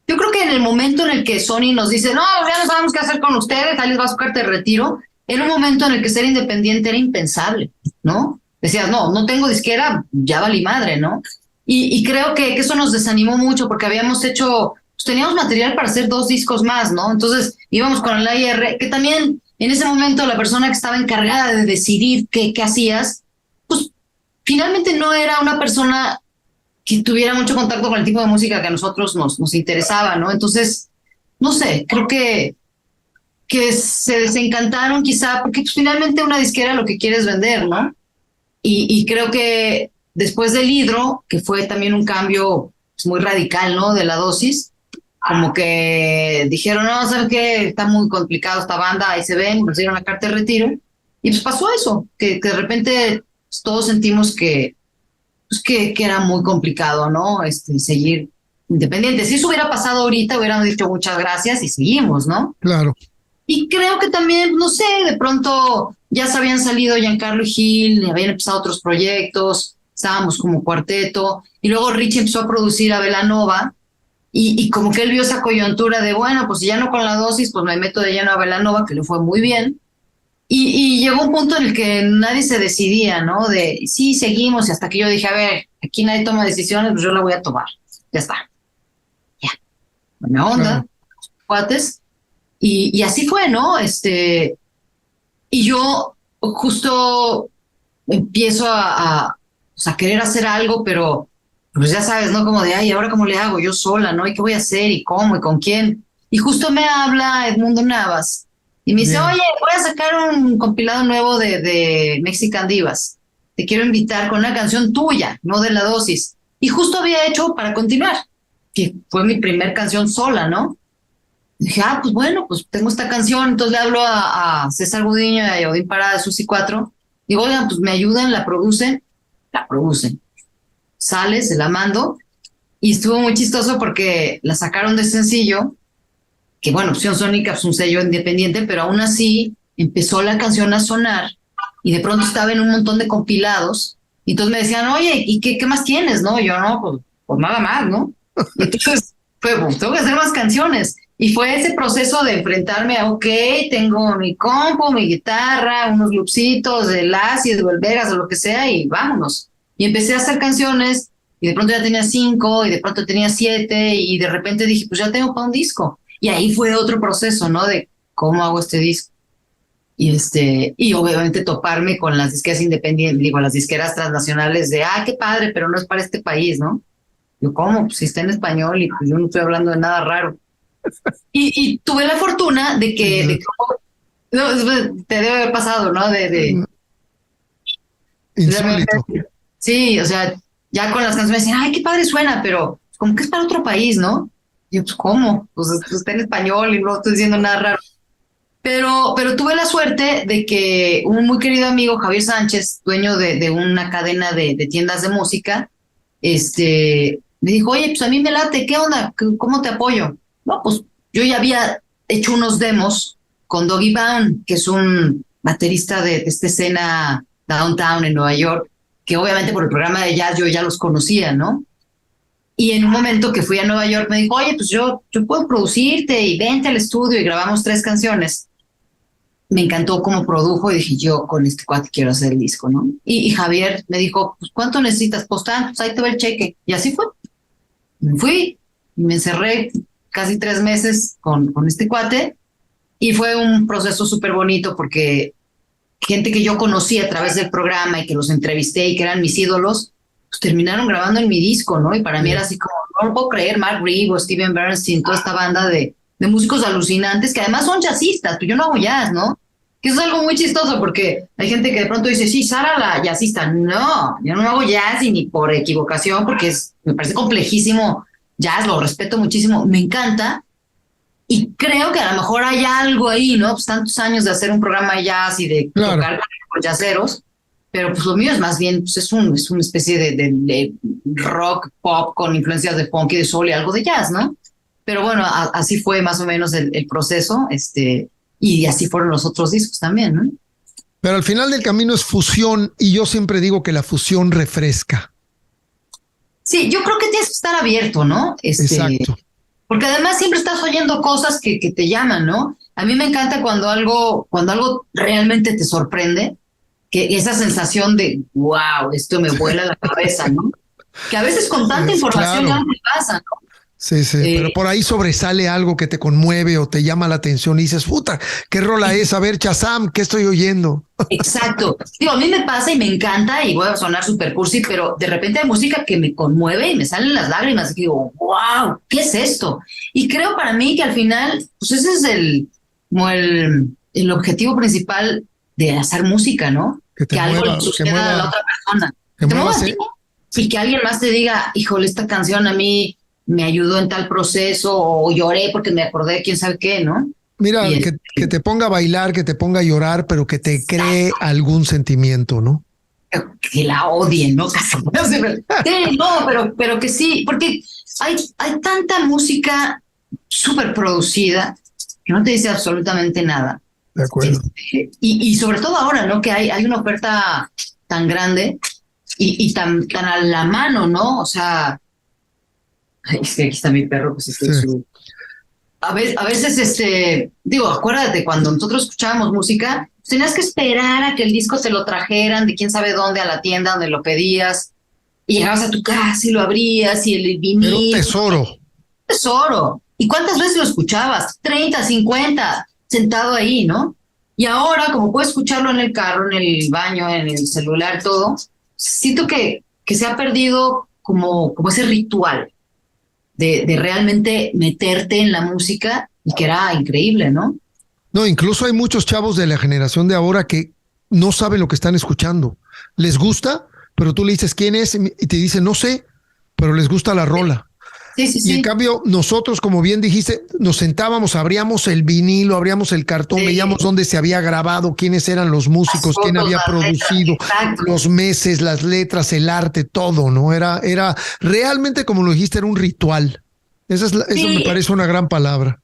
Yo creo que en el momento en el que Sony nos dice, no, ya no sabemos qué hacer con ustedes, ahí les va su carta de retiro, era un momento en el que ser independiente era impensable, ¿no? Decías, no tengo disquera, ya valí madre, ¿no? Y creo que eso nos desanimó mucho porque habíamos hecho, pues teníamos material para hacer 2 discos más, ¿no? Entonces íbamos con el AIR, que también en ese momento la persona que estaba encargada de decidir qué hacías, pues finalmente no era una persona que tuviera mucho contacto con el tipo de música que a nosotros nos interesaba, ¿no? Entonces, no sé, creo que se desencantaron quizá porque pues, finalmente una disquera lo que quiere es vender, ¿no? Y creo que después del Hidro, que fue también un cambio pues, muy radical, ¿no? De la dosis, como que dijeron, no, ¿saben qué? Está muy complicado esta banda, ahí se ven, nos dieron la carta de retiro. Y pues pasó eso, que de repente pues, todos sentimos que era muy complicado, ¿no? Seguir independientes. Si eso hubiera pasado ahorita, hubiéramos dicho muchas gracias y seguimos, ¿no? Claro. Y creo que también, no sé, de pronto ya se habían salido Giancarlo y Gil, habían empezado otros proyectos, estábamos como cuarteto, y luego Richie empezó a producir a Belanova, y como que él vio esa coyuntura de, bueno, pues si ya no con la dosis, pues me meto de lleno a Belanova, que le fue muy bien, y llegó un punto en el que nadie se decidía, ¿no? De, sí, seguimos, y hasta que yo dije, a ver, aquí nadie toma decisiones, pues yo la voy a tomar, ya está, ya, buena onda, cuates. Y así fue, ¿no? Y yo justo empiezo a querer hacer algo, pero pues ya sabes, ¿no? Como de, ay, ¿ahora cómo le hago? Yo sola, ¿no? ¿Y qué voy a hacer? ¿Y cómo? ¿Y con quién? Y justo me habla Edmundo Navas y me dice, Bien. oye, voy a sacar un compilado nuevo de Mexican Divas. Te quiero invitar con una canción tuya, no de la dosis. Y justo había hecho Para Continuar, que fue mi primer canción sola, ¿no? Dije, pues bueno, pues tengo esta canción. Entonces le hablo a César Gudiño y a Odín Parada de Susi 4. Digo, oigan, pues me ayudan, la producen. Sale, se la mando. Y estuvo muy chistoso porque la sacaron de sencillo, que bueno, Opción Sónica es un sello independiente, pero aún así empezó la canción a sonar y de pronto estaba en un montón de compilados. Y entonces me decían, oye, ¿y qué más tienes? No, yo no, pues nada más, ¿no? Y entonces fue, pues, tengo que hacer más canciones. Y fue ese proceso de enfrentarme a, ok, tengo mi compu, mi guitarra, unos loopsitos, el Acid o el Vegas o lo que sea, y vámonos. Y empecé a hacer canciones, y de pronto ya tenía 5, y de pronto tenía 7, y de repente dije, pues ya tengo para un disco. Y ahí fue otro proceso, ¿no? De cómo hago este disco. Y obviamente toparme con las disqueras independientes, digo, las disqueras transnacionales de, qué padre, pero no es para este país, ¿no? Yo, ¿cómo? Pues si está en español y pues yo no estoy hablando de nada raro. Y tuve la fortuna de que, no, te debe haber pasado, ¿no? Insólito. Sí, o sea, ya con las canciones decían, ay, qué padre suena, pero como que es para otro país, ¿no? Y yo, pues, ¿cómo? Pues está en español y no estoy diciendo nada raro. Pero tuve la suerte de que un muy querido amigo, Javier Sánchez, dueño de una cadena de tiendas de música, me dijo, oye, pues a mí me late, ¿qué onda? ¿Cómo te apoyo? No, pues yo ya había hecho unos demos con Doggy Bound, que es un baterista de esta escena downtown en Nueva York, que obviamente por el programa de jazz yo ya los conocía, ¿no? Y en un momento que fui a Nueva York me dijo, oye, pues yo puedo producirte y vente al estudio y grabamos 3 canciones. Me encantó cómo produjo y dije, yo con este cuate quiero hacer el disco, ¿no? Y Javier me dijo, pues ¿cuánto necesitas? Pues tanto, pues ahí te va el cheque. Y así fue. Me fui y me encerré casi 3 meses con este cuate y fue un proceso súper bonito porque gente que yo conocí a través del programa y que los entrevisté y que eran mis ídolos, pues terminaron grabando en mi disco, ¿no? Y para mí era así como, no lo puedo creer, Mark Reeve o Steven Bernstein, toda esta banda de de músicos alucinantes que además son jazzistas, pues yo no hago jazz, ¿no? Que eso es algo muy chistoso porque hay gente que de pronto dice, sí, Sara la jazzista. No, yo no hago jazz y ni por equivocación porque me parece complejísimo jazz, lo respeto muchísimo, me encanta. Y creo que a lo mejor hay algo ahí, ¿no? Pues tantos años de hacer un programa de jazz y de tocar con jazzeros, pero pues lo mío es más bien, pues es una especie de rock, pop con influencias de funk y de soul y algo de jazz, ¿no? Pero bueno, así fue más o menos el proceso, y así fueron los otros discos también, ¿no? Pero al final del camino es fusión y yo siempre digo que la fusión refresca. Sí, yo creo que tienes que estar abierto, ¿no? Exacto. Porque además siempre estás oyendo cosas que te llaman, ¿no? A mí me encanta cuando algo realmente te sorprende, que esa sensación de, wow, esto me vuela la cabeza, ¿no? Que a veces con tanta información ya no te pasa, ¿no? Sí, pero por ahí sobresale algo que te conmueve o te llama la atención y dices, puta, ¿qué rola es? A ver, Shazam, ¿qué estoy oyendo? Exacto. Digo, a mí me pasa y me encanta y voy a sonar super cursi, pero de repente hay música que me conmueve y me salen las lágrimas y digo, wow, ¿qué es esto? Y creo para mí que al final, pues ese es el objetivo principal de hacer música, ¿no? Que algo le suceda a la otra persona. Que te muevas, y que alguien más te diga, híjole, esta canción a mí me ayudó en tal proceso o lloré porque me acordé de quién sabe qué, ¿no? Mira, que te ponga a bailar, que te ponga a llorar, pero que te cree algún sentimiento, ¿no? Que la odien, ¿no? Sí, no, pero que sí, porque hay tanta música súper producida que no te dice absolutamente nada. De acuerdo. Y sobre todo ahora, ¿no? Que hay una oferta tan grande y tan a la mano, ¿no? O sea, es que aquí está mi perro, pues a veces, digo, acuérdate, cuando nosotros escuchábamos música, tenías que esperar a que el disco te lo trajeran de quién sabe dónde a la tienda donde lo pedías, y llegabas a tu casa y lo abrías y el vinil. Era un tesoro. Tesoro. ¿Y cuántas veces lo escuchabas? 30, 50, sentado ahí, ¿no? Y ahora, como puedes escucharlo en el carro, en el baño, en el celular, todo, siento que se ha perdido como ese ritual de realmente meterte en la música y que era increíble, ¿no? No, incluso hay muchos chavos de la generación de ahora que no saben lo que están escuchando. Les gusta, pero tú le dices quién es y te dice no sé, pero les gusta la rola. Sí. Y en cambio nosotros, como bien dijiste, nos sentábamos, abríamos el vinilo, abríamos el cartón, veíamos dónde se había grabado, quiénes eran los músicos, quién había producido, los meses, las letras, el arte, todo, ¿no? Era realmente, como lo dijiste, era un ritual. Eso me parece una gran palabra.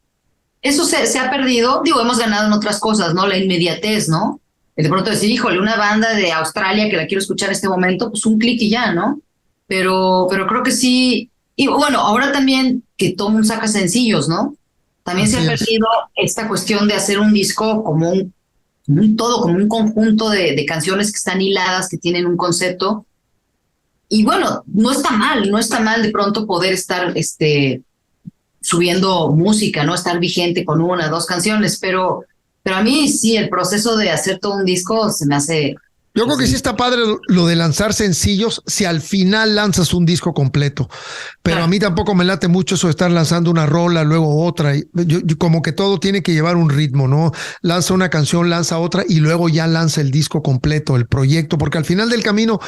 Eso se ha perdido, digo, hemos ganado en otras cosas, ¿no? La inmediatez, ¿no? De pronto decir, híjole, una banda de Australia que la quiero escuchar en este momento, pues un clic y ya, ¿no? Pero creo que sí. Y bueno, ahora también que todo el mundo saca sencillos, ¿no? También se ha perdido esta cuestión de hacer un disco como un conjunto de canciones que están hiladas, que tienen un concepto. Y bueno, no está mal de pronto poder estar subiendo música, ¿no? Estar vigente con 1 o 2 canciones, pero a mí sí, el proceso de hacer todo un disco se me hace... Yo creo que sí está padre lo de lanzar sencillos si al final lanzas un disco completo, pero a mí tampoco me late mucho eso de estar lanzando una rola, luego otra. Yo como que todo tiene que llevar un ritmo, ¿no? Lanza una canción, lanza otra y luego ya lanza el disco completo, el proyecto, porque al final del camino,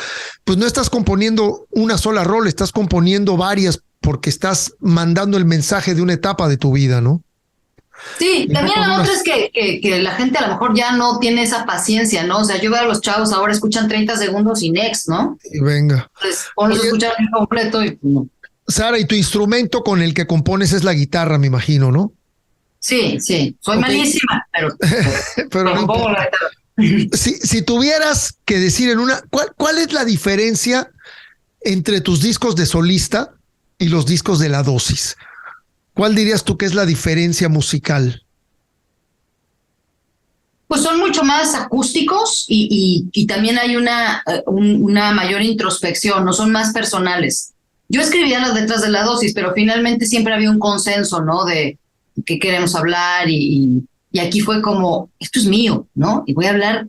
pues no estás componiendo una sola rola, estás componiendo varias porque estás mandando el mensaje de una etapa de tu vida, ¿no? Sí, también la otra es que la gente a lo mejor ya no tiene esa paciencia, ¿no? O sea, yo veo a los chavos ahora escuchan 30 segundos y next, ¿no? Y venga. Entonces, pones a escuchar el completo y no. Sara, y tu instrumento con el que compones es la guitarra, me imagino, ¿no? Sí. Soy malísima, pero no pongo la guitarra. Si tuvieras que decir en una, ¿cuál es la diferencia entre tus discos de solista y los discos de La Dosis? ¿Cuál dirías tú que es la diferencia musical? Pues son mucho más acústicos y también hay una mayor introspección, no son más personales. Yo escribía las letras de La Dosis, pero finalmente siempre había un consenso, ¿no? De qué queremos hablar y aquí fue como, esto es mío, ¿no? Y voy a hablar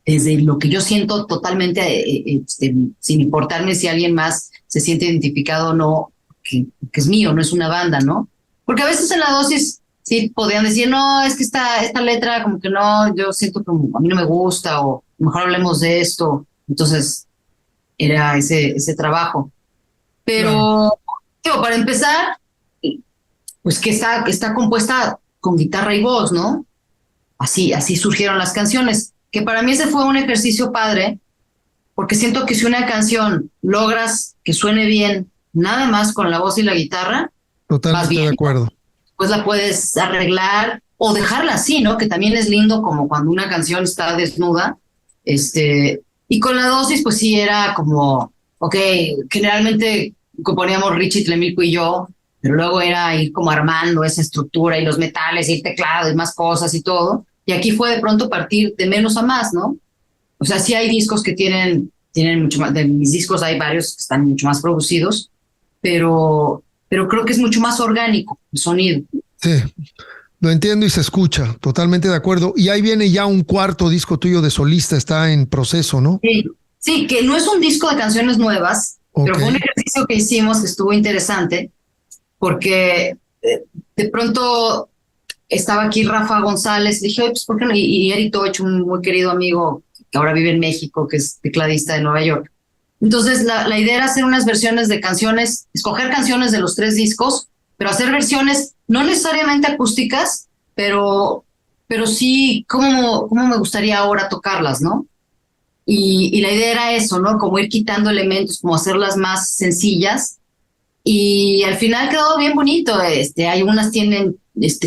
desde lo que yo siento totalmente, sin importarme si alguien más se siente identificado o no, que es mío, no es una banda, ¿no? Porque a veces en La Dosis sí podían decir, no, es que esta letra como que no, yo siento que a mí no me gusta, o mejor hablemos de esto. Entonces era ese trabajo. Claro, Pero, digo, para empezar, pues que está compuesta con guitarra y voz, ¿no? Así surgieron las canciones, que para mí ese fue un ejercicio padre, porque siento que si una canción logras que suene bien, nada más con la voz y la guitarra, vas totalmente de bien, acuerdo. pues la puedes arreglar o dejarla así, ¿no? Que también es lindo como cuando una canción está desnuda, y con la dosis, pues sí era como, ok, generalmente componíamos Richie Tlemilco y yo, pero luego era ir como armando esa estructura y los metales y el teclado y más cosas y todo. Y aquí fue de pronto partir de menos a más, ¿no? O sea, sí hay discos que tienen mucho más, de mis discos hay varios que están mucho más producidos, pero creo que es mucho más orgánico el sonido. Sí, lo entiendo y se escucha, totalmente de acuerdo. Y ahí viene ya un cuarto disco tuyo de solista, está en proceso, ¿no? Sí, sí, que no es un disco de canciones nuevas, pero Ok. fue un ejercicio que hicimos que estuvo interesante, porque de pronto estaba aquí Rafa González, dije, oye, pues, ¿por qué no? Y Eric Toch, un muy querido amigo que ahora vive en México, que es tecladista de Nueva York. Entonces, la idea era hacer unas versiones de canciones, escoger canciones de los tres discos, pero hacer versiones no necesariamente acústicas, pero sí cómo me gustaría ahora tocarlas, ¿no? Y la idea era eso, ¿no? Como ir quitando elementos, como hacerlas más sencillas. Y al final quedó bien bonito. Hay unas tienen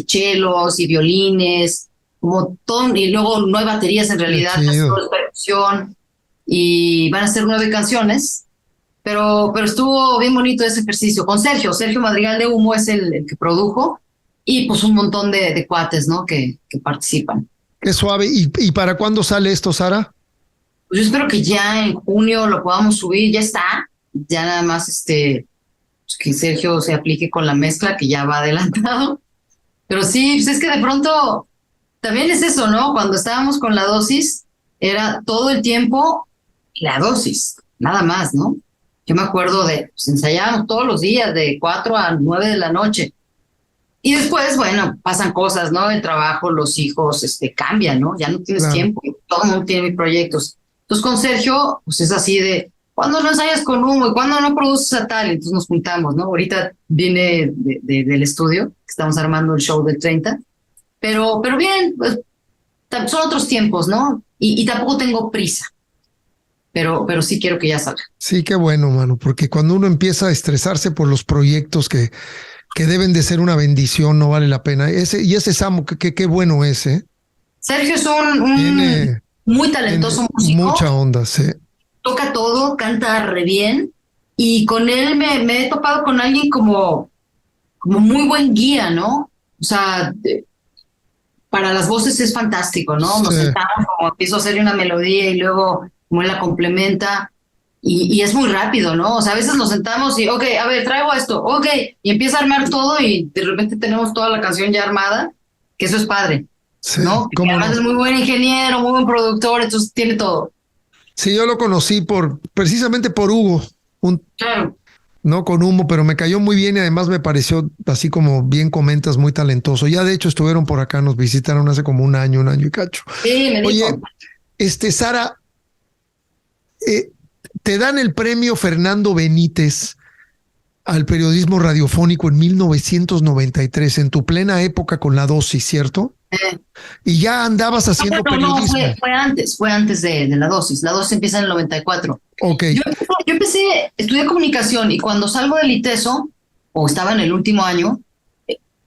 chelos y violines, como todo, y luego no hay baterías en Qué realidad, casi todo chido. es percusión. Y van a ser 9 canciones, pero estuvo bien bonito ese ejercicio. Con Sergio Madrigal de Humo es el que produjo, y pues un montón de cuates, ¿no? Que participan. Qué suave. ¿Y para cuándo sale esto, Sara? Pues yo espero que ya en junio lo podamos subir, ya está, ya nada más pues que Sergio se aplique con la mezcla que ya va adelantado. Pero sí, pues es que de pronto también es eso, ¿no? Cuando estábamos con la dosis, era todo el tiempo la dosis, nada más, ¿no? Yo me acuerdo pues ensayábamos todos los días de 4 a 9 de la noche. Y después, bueno, pasan cosas, ¿no? El trabajo, los hijos, cambian, ¿no? Ya no tienes Claro. tiempo, todo el mundo tiene mil proyectos. Entonces con Sergio, pues es así de, ¿cuándo no ensayas con Humo y cuándo no produces a tal? Entonces nos juntamos, ¿no? Ahorita viene del estudio, que estamos armando el show del 30, pero bien, pues son otros tiempos, ¿no? Y tampoco tengo prisa, pero sí quiero que ya salga. Sí, qué bueno, mano, porque cuando uno empieza a estresarse por los proyectos que deben de ser una bendición, no vale la pena. Ese Samo, qué bueno es, ¿eh? Sergio es un Tiene, muy tiene talentoso músico, mucha onda, sí. toca todo, canta re bien, y con él me he topado con alguien como muy buen guía, ¿no? O sea, para las voces es fantástico, ¿no? Sí, Nos sentamos, como empiezo a hacerle una melodía y luego como él la complementa, y es muy rápido, ¿no? O sea, a veces nos sentamos y, ok, a ver, traigo esto, ok, y empieza a armar todo y de repente tenemos toda la canción ya armada, que eso es padre, sí, ¿no? Que cómo además no. es muy buen ingeniero, muy buen productor, entonces tiene todo. Sí, yo lo conocí precisamente por Hugo, Claro. no con Humo, pero me cayó muy bien y además me pareció, así como bien comentas, muy talentoso. Ya de hecho estuvieron por acá, nos visitaron hace como un año y cacho. Sí, me Oye, dijo. Sara, eh, te dan el premio Fernando Benítez al periodismo radiofónico en 1993, en tu plena época con la dosis, ¿cierto? Eh, Y ya andabas haciendo no, periodismo. fue antes de la dosis. La dosis empieza en el 94. Ok, Yo empecé, estudié comunicación, y cuando salgo del ITESO, o estaba en el último año,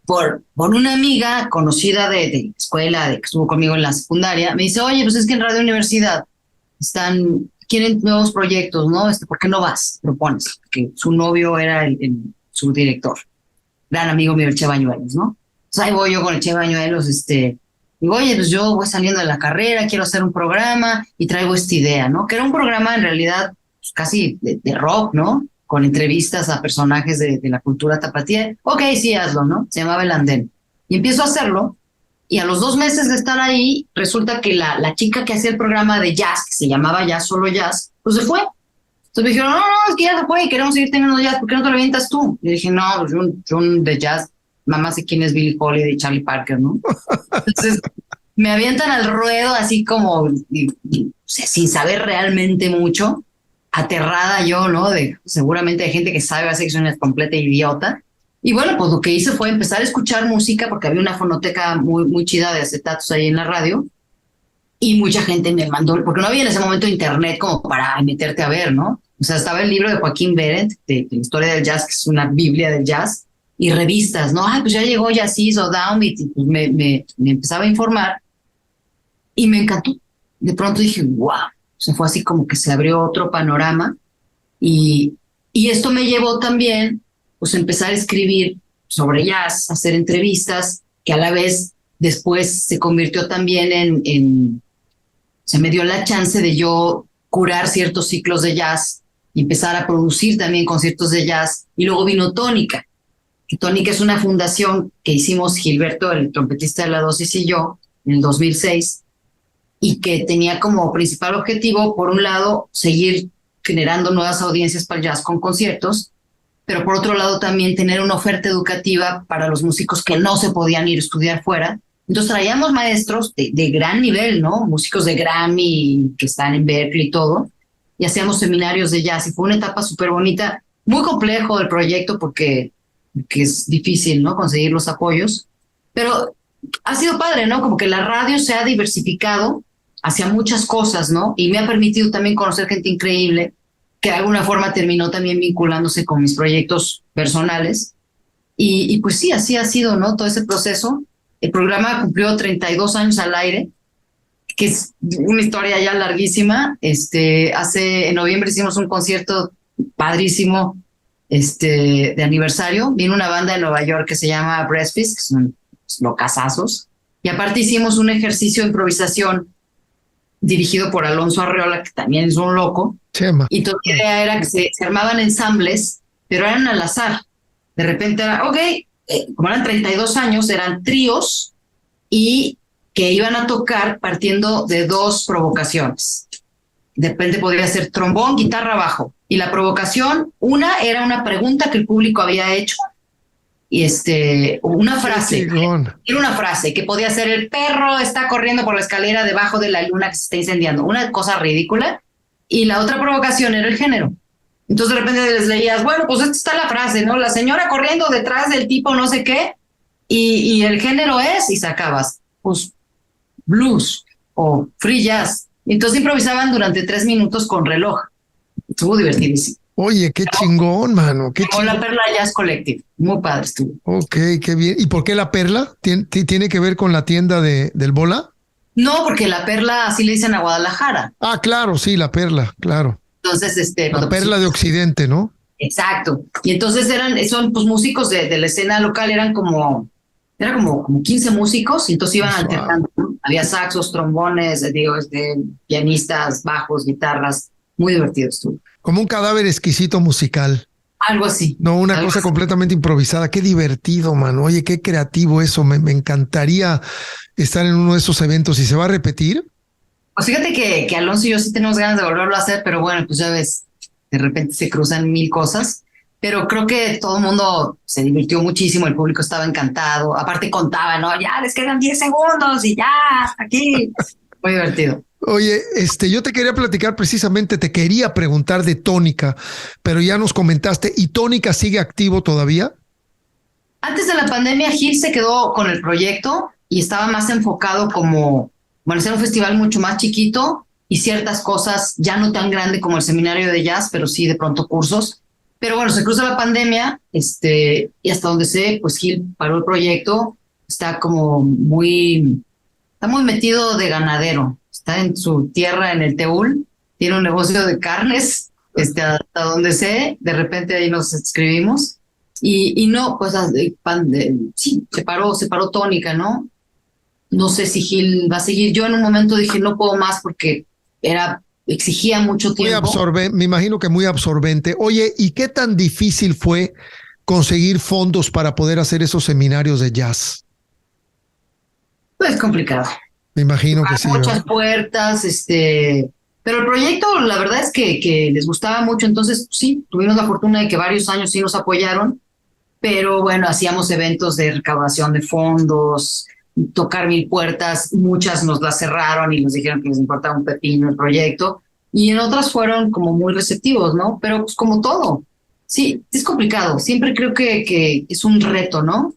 por una amiga conocida de la escuela, que estuvo conmigo en la secundaria, me dice, oye, pues es que en Radio Universidad quieren nuevos proyectos, ¿no? ¿Por qué no vas? Propones. Que su novio era su director, gran amigo mío, el Che Bañuelos, ¿no? Entonces ahí voy yo con el Che Bañuelos, digo, oye, pues yo voy saliendo de la carrera, quiero hacer un programa y traigo esta idea, ¿no? Que era un programa en realidad pues, casi de rock, ¿no? Con entrevistas a personajes de la cultura tapatía. Ok, sí, hazlo, ¿no? Se llamaba El Andén. Y empiezo a hacerlo, y a los 2 meses de estar ahí, resulta que la chica que hacía el programa de jazz, que se llamaba Jazz Solo Jazz, pues se fue. Entonces me dijeron, no, es que ya se fue y queremos seguir teniendo jazz, ¿por qué no te lo avientas tú? Y dije, no, yo de jazz mamá sé quién es Billie Holiday y Charlie Parker, ¿no? Entonces me avientan al ruedo así como, o sea, sin saber realmente mucho, aterrada yo, ¿no? Seguramente hay gente que sabe, así que soy una completa idiota. Y bueno, pues lo que hice fue empezar a escuchar música porque había una fonoteca muy, muy chida de acetatos ahí en la radio. Y mucha gente me mandó, porque no había en ese momento internet como para meterte a ver, ¿no? O sea, estaba el libro de Joaquín Berendt, de la historia del jazz, que es una biblia del jazz, y revistas, ¿no? Pues ya llegó Jazzis o Downbeat, y pues me empezaba a informar, y me encantó. De pronto dije, wow, o sea, fue así como que se abrió otro panorama, y esto me llevó también, pues, a empezar a escribir sobre jazz, hacer entrevistas, que a la vez después se convirtió también se me dio la chance de yo curar ciertos ciclos de jazz y empezar a producir también conciertos de jazz. Y luego vino Tónica, que Tónica es una fundación que hicimos Gilberto, el trompetista de la Dosis, y yo, en el 2006, y que tenía como principal objetivo, por un lado, seguir generando nuevas audiencias para el jazz con conciertos, pero por otro lado también tener una oferta educativa para los músicos que no se podían ir a estudiar fuera. Entonces traíamos maestros de gran nivel, ¿no? Músicos de Grammy que están en Berkeley y todo, y hacíamos seminarios de jazz, y fue una etapa súper bonita, muy complejo el proyecto porque es difícil, ¿no? Conseguir los apoyos, pero ha sido padre, ¿no? Como que la radio se ha diversificado hacia muchas cosas, ¿no? Y me ha permitido también conocer gente increíble que de alguna forma terminó también vinculándose con mis proyectos personales. Y pues sí, así ha sido, ¿no? Todo ese proceso. El programa cumplió 32 años al aire, que es una historia ya larguísima. En noviembre hicimos un concierto padrísimo de aniversario. Vino una banda de Nueva York que se llama Breastfeast, que son locazazos. Y aparte hicimos un ejercicio de improvisación dirigido por Alonso Arreola, que también es un loco. Chema. Y toda la idea era que se armaban ensambles, pero eran al azar. De repente era, como eran 32 años, eran tríos y que iban a tocar partiendo de 2 provocaciones. De repente podría ser trombón, guitarra, bajo. Y la provocación, una era una pregunta que el público había hecho y una frase. Era una frase que podía ser: el perro está corriendo por la escalera debajo de la luna que se está incendiando. Una cosa ridícula. Y la otra provocación era el género. Entonces de repente les leías, bueno, pues esta está la frase, ¿no? La señora corriendo detrás del tipo no sé qué, y el género es, y sacabas, pues, blues o free jazz. Entonces improvisaban durante 3 minutos con reloj. Estuvo divertidísimo. Oye, qué chingón, mano. Qué Con chingón. la Perla Jazz Collective. Muy padre estuvo. Ok, qué bien. ¿Y por qué la Perla? ¿Tiene que ver con la tienda del Bola? No, porque la Perla así le dicen a Guadalajara. Ah, claro, sí, la Perla, claro. Entonces, la Perla de Occidente, ¿no? Exacto. Y entonces son pues músicos de la escena local, era como 15 músicos, y entonces iban alternando, ¿no? Había saxos, trombones, pianistas, bajos, guitarras, muy divertido estuvo. Como un cadáver exquisito musical. Algo así. No, una cosa completamente improvisada. Qué divertido, mano. Oye, qué creativo eso. Me encantaría estar en uno de esos eventos. ¿Y se va a repetir? Pues fíjate que Alonso y yo sí tenemos ganas de volverlo a hacer, pero bueno, pues ya ves, de repente se cruzan 1000 cosas, pero creo que todo el mundo se divirtió muchísimo, el público estaba encantado, aparte contaba, ¿no? Ya les quedan 10 segundos y ya, hasta aquí. Muy divertido. Oye, yo te quería platicar precisamente, te quería preguntar de Tónica, pero ya nos comentaste, ¿y Tónica sigue activo todavía? Antes de la pandemia, Gil se quedó con el proyecto y estaba más enfocado como, bueno, ser un festival mucho más chiquito y ciertas cosas ya no tan grande como el seminario de jazz, pero sí de pronto cursos. Pero bueno, se cruza la pandemia, y hasta donde sé, pues Gil paró el proyecto, está muy metido de ganadero, está en su tierra, en el Teúl, tiene un negocio de carnes, hasta donde sé, de repente ahí nos escribimos, y no, pues sí, se paró Tónica, ¿no? No sé si Gil va a seguir. Yo en un momento dije, no puedo más porque exigía mucho tiempo. Me imagino que muy absorbente. Oye, ¿y qué tan difícil fue conseguir fondos para poder hacer esos seminarios de jazz? Pues complicado. Me imagino que sí. Muchas puertas, pero el proyecto, la verdad es que les gustaba mucho, entonces sí, tuvimos la fortuna de que varios años sí nos apoyaron, pero bueno, hacíamos eventos de recaudación de fondos, tocar 1000 puertas, muchas nos las cerraron y nos dijeron que les importaba un pepino el proyecto, y en otras fueron como muy receptivos, ¿no? Pero pues como todo, sí, es complicado, siempre creo que es un reto, ¿no?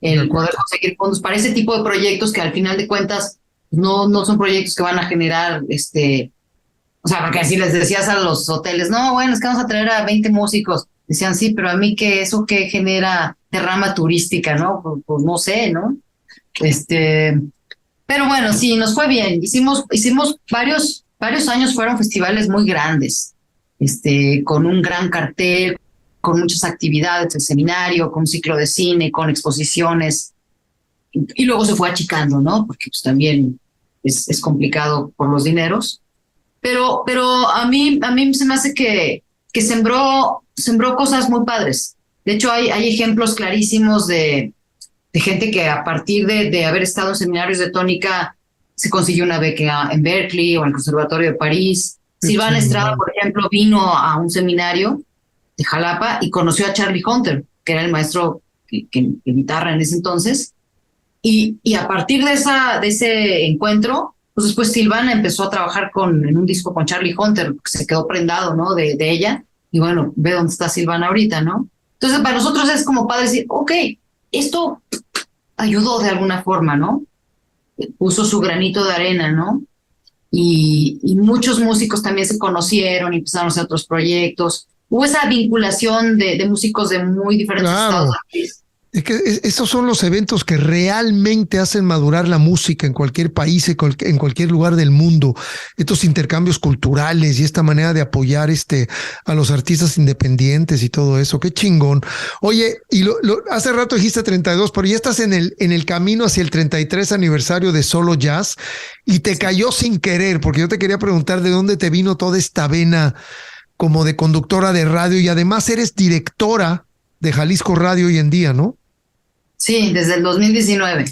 El poder conseguir fondos para ese tipo de proyectos que al final de cuentas no son proyectos que van a generar, o sea, porque si les decías a los hoteles, no, bueno, es que vamos a traer a 20 músicos, decían, sí, pero a mí que eso que genera derrama turística, ¿no? Pues no sé, ¿no? Pero bueno, sí, nos fue bien. Hicimos varios años, fueron festivales muy grandes, con un gran cartel, con muchas actividades, el seminario, con un ciclo de cine, con exposiciones, y luego se fue achicando, ¿no? Porque pues también es complicado por los dineros. Pero a mí se me hace que sembró cosas muy padres. De hecho, hay ejemplos clarísimos de gente que a partir de haber estado en seminarios de tónica se consiguió una beca en Berkeley o en el Conservatorio de París. Silvana Estrada, por ejemplo, vino a un seminario de Jalapa y conoció a Charlie Hunter, que era el maestro que guitarra en ese entonces. Y a partir de ese encuentro, pues después Silvana empezó a trabajar en un disco con Charlie Hunter, que se quedó prendado, ¿no? De ella. Y bueno, ve dónde está Silvana ahorita, ¿no? Entonces, para nosotros es como padre decir, ok, esto ayudó de alguna forma, ¿no? Puso su granito de arena, ¿no? Y muchos músicos también se conocieron y empezaron a hacer otros proyectos. Hubo esa vinculación de músicos de muy diferentes estados del país. Es que esos son los eventos que realmente hacen madurar la música en cualquier país, en cualquier lugar del mundo. Estos intercambios culturales y esta manera de apoyar a los artistas independientes y todo eso. Qué chingón. Oye, y hace rato dijiste 32, pero ya estás en el camino hacia el 33 aniversario de Solo Jazz y te cayó sin querer, porque yo te quería preguntar de dónde te vino toda esta vena como de conductora de radio y además eres directora de Jalisco Radio hoy en día, ¿no? Sí, desde el 2019.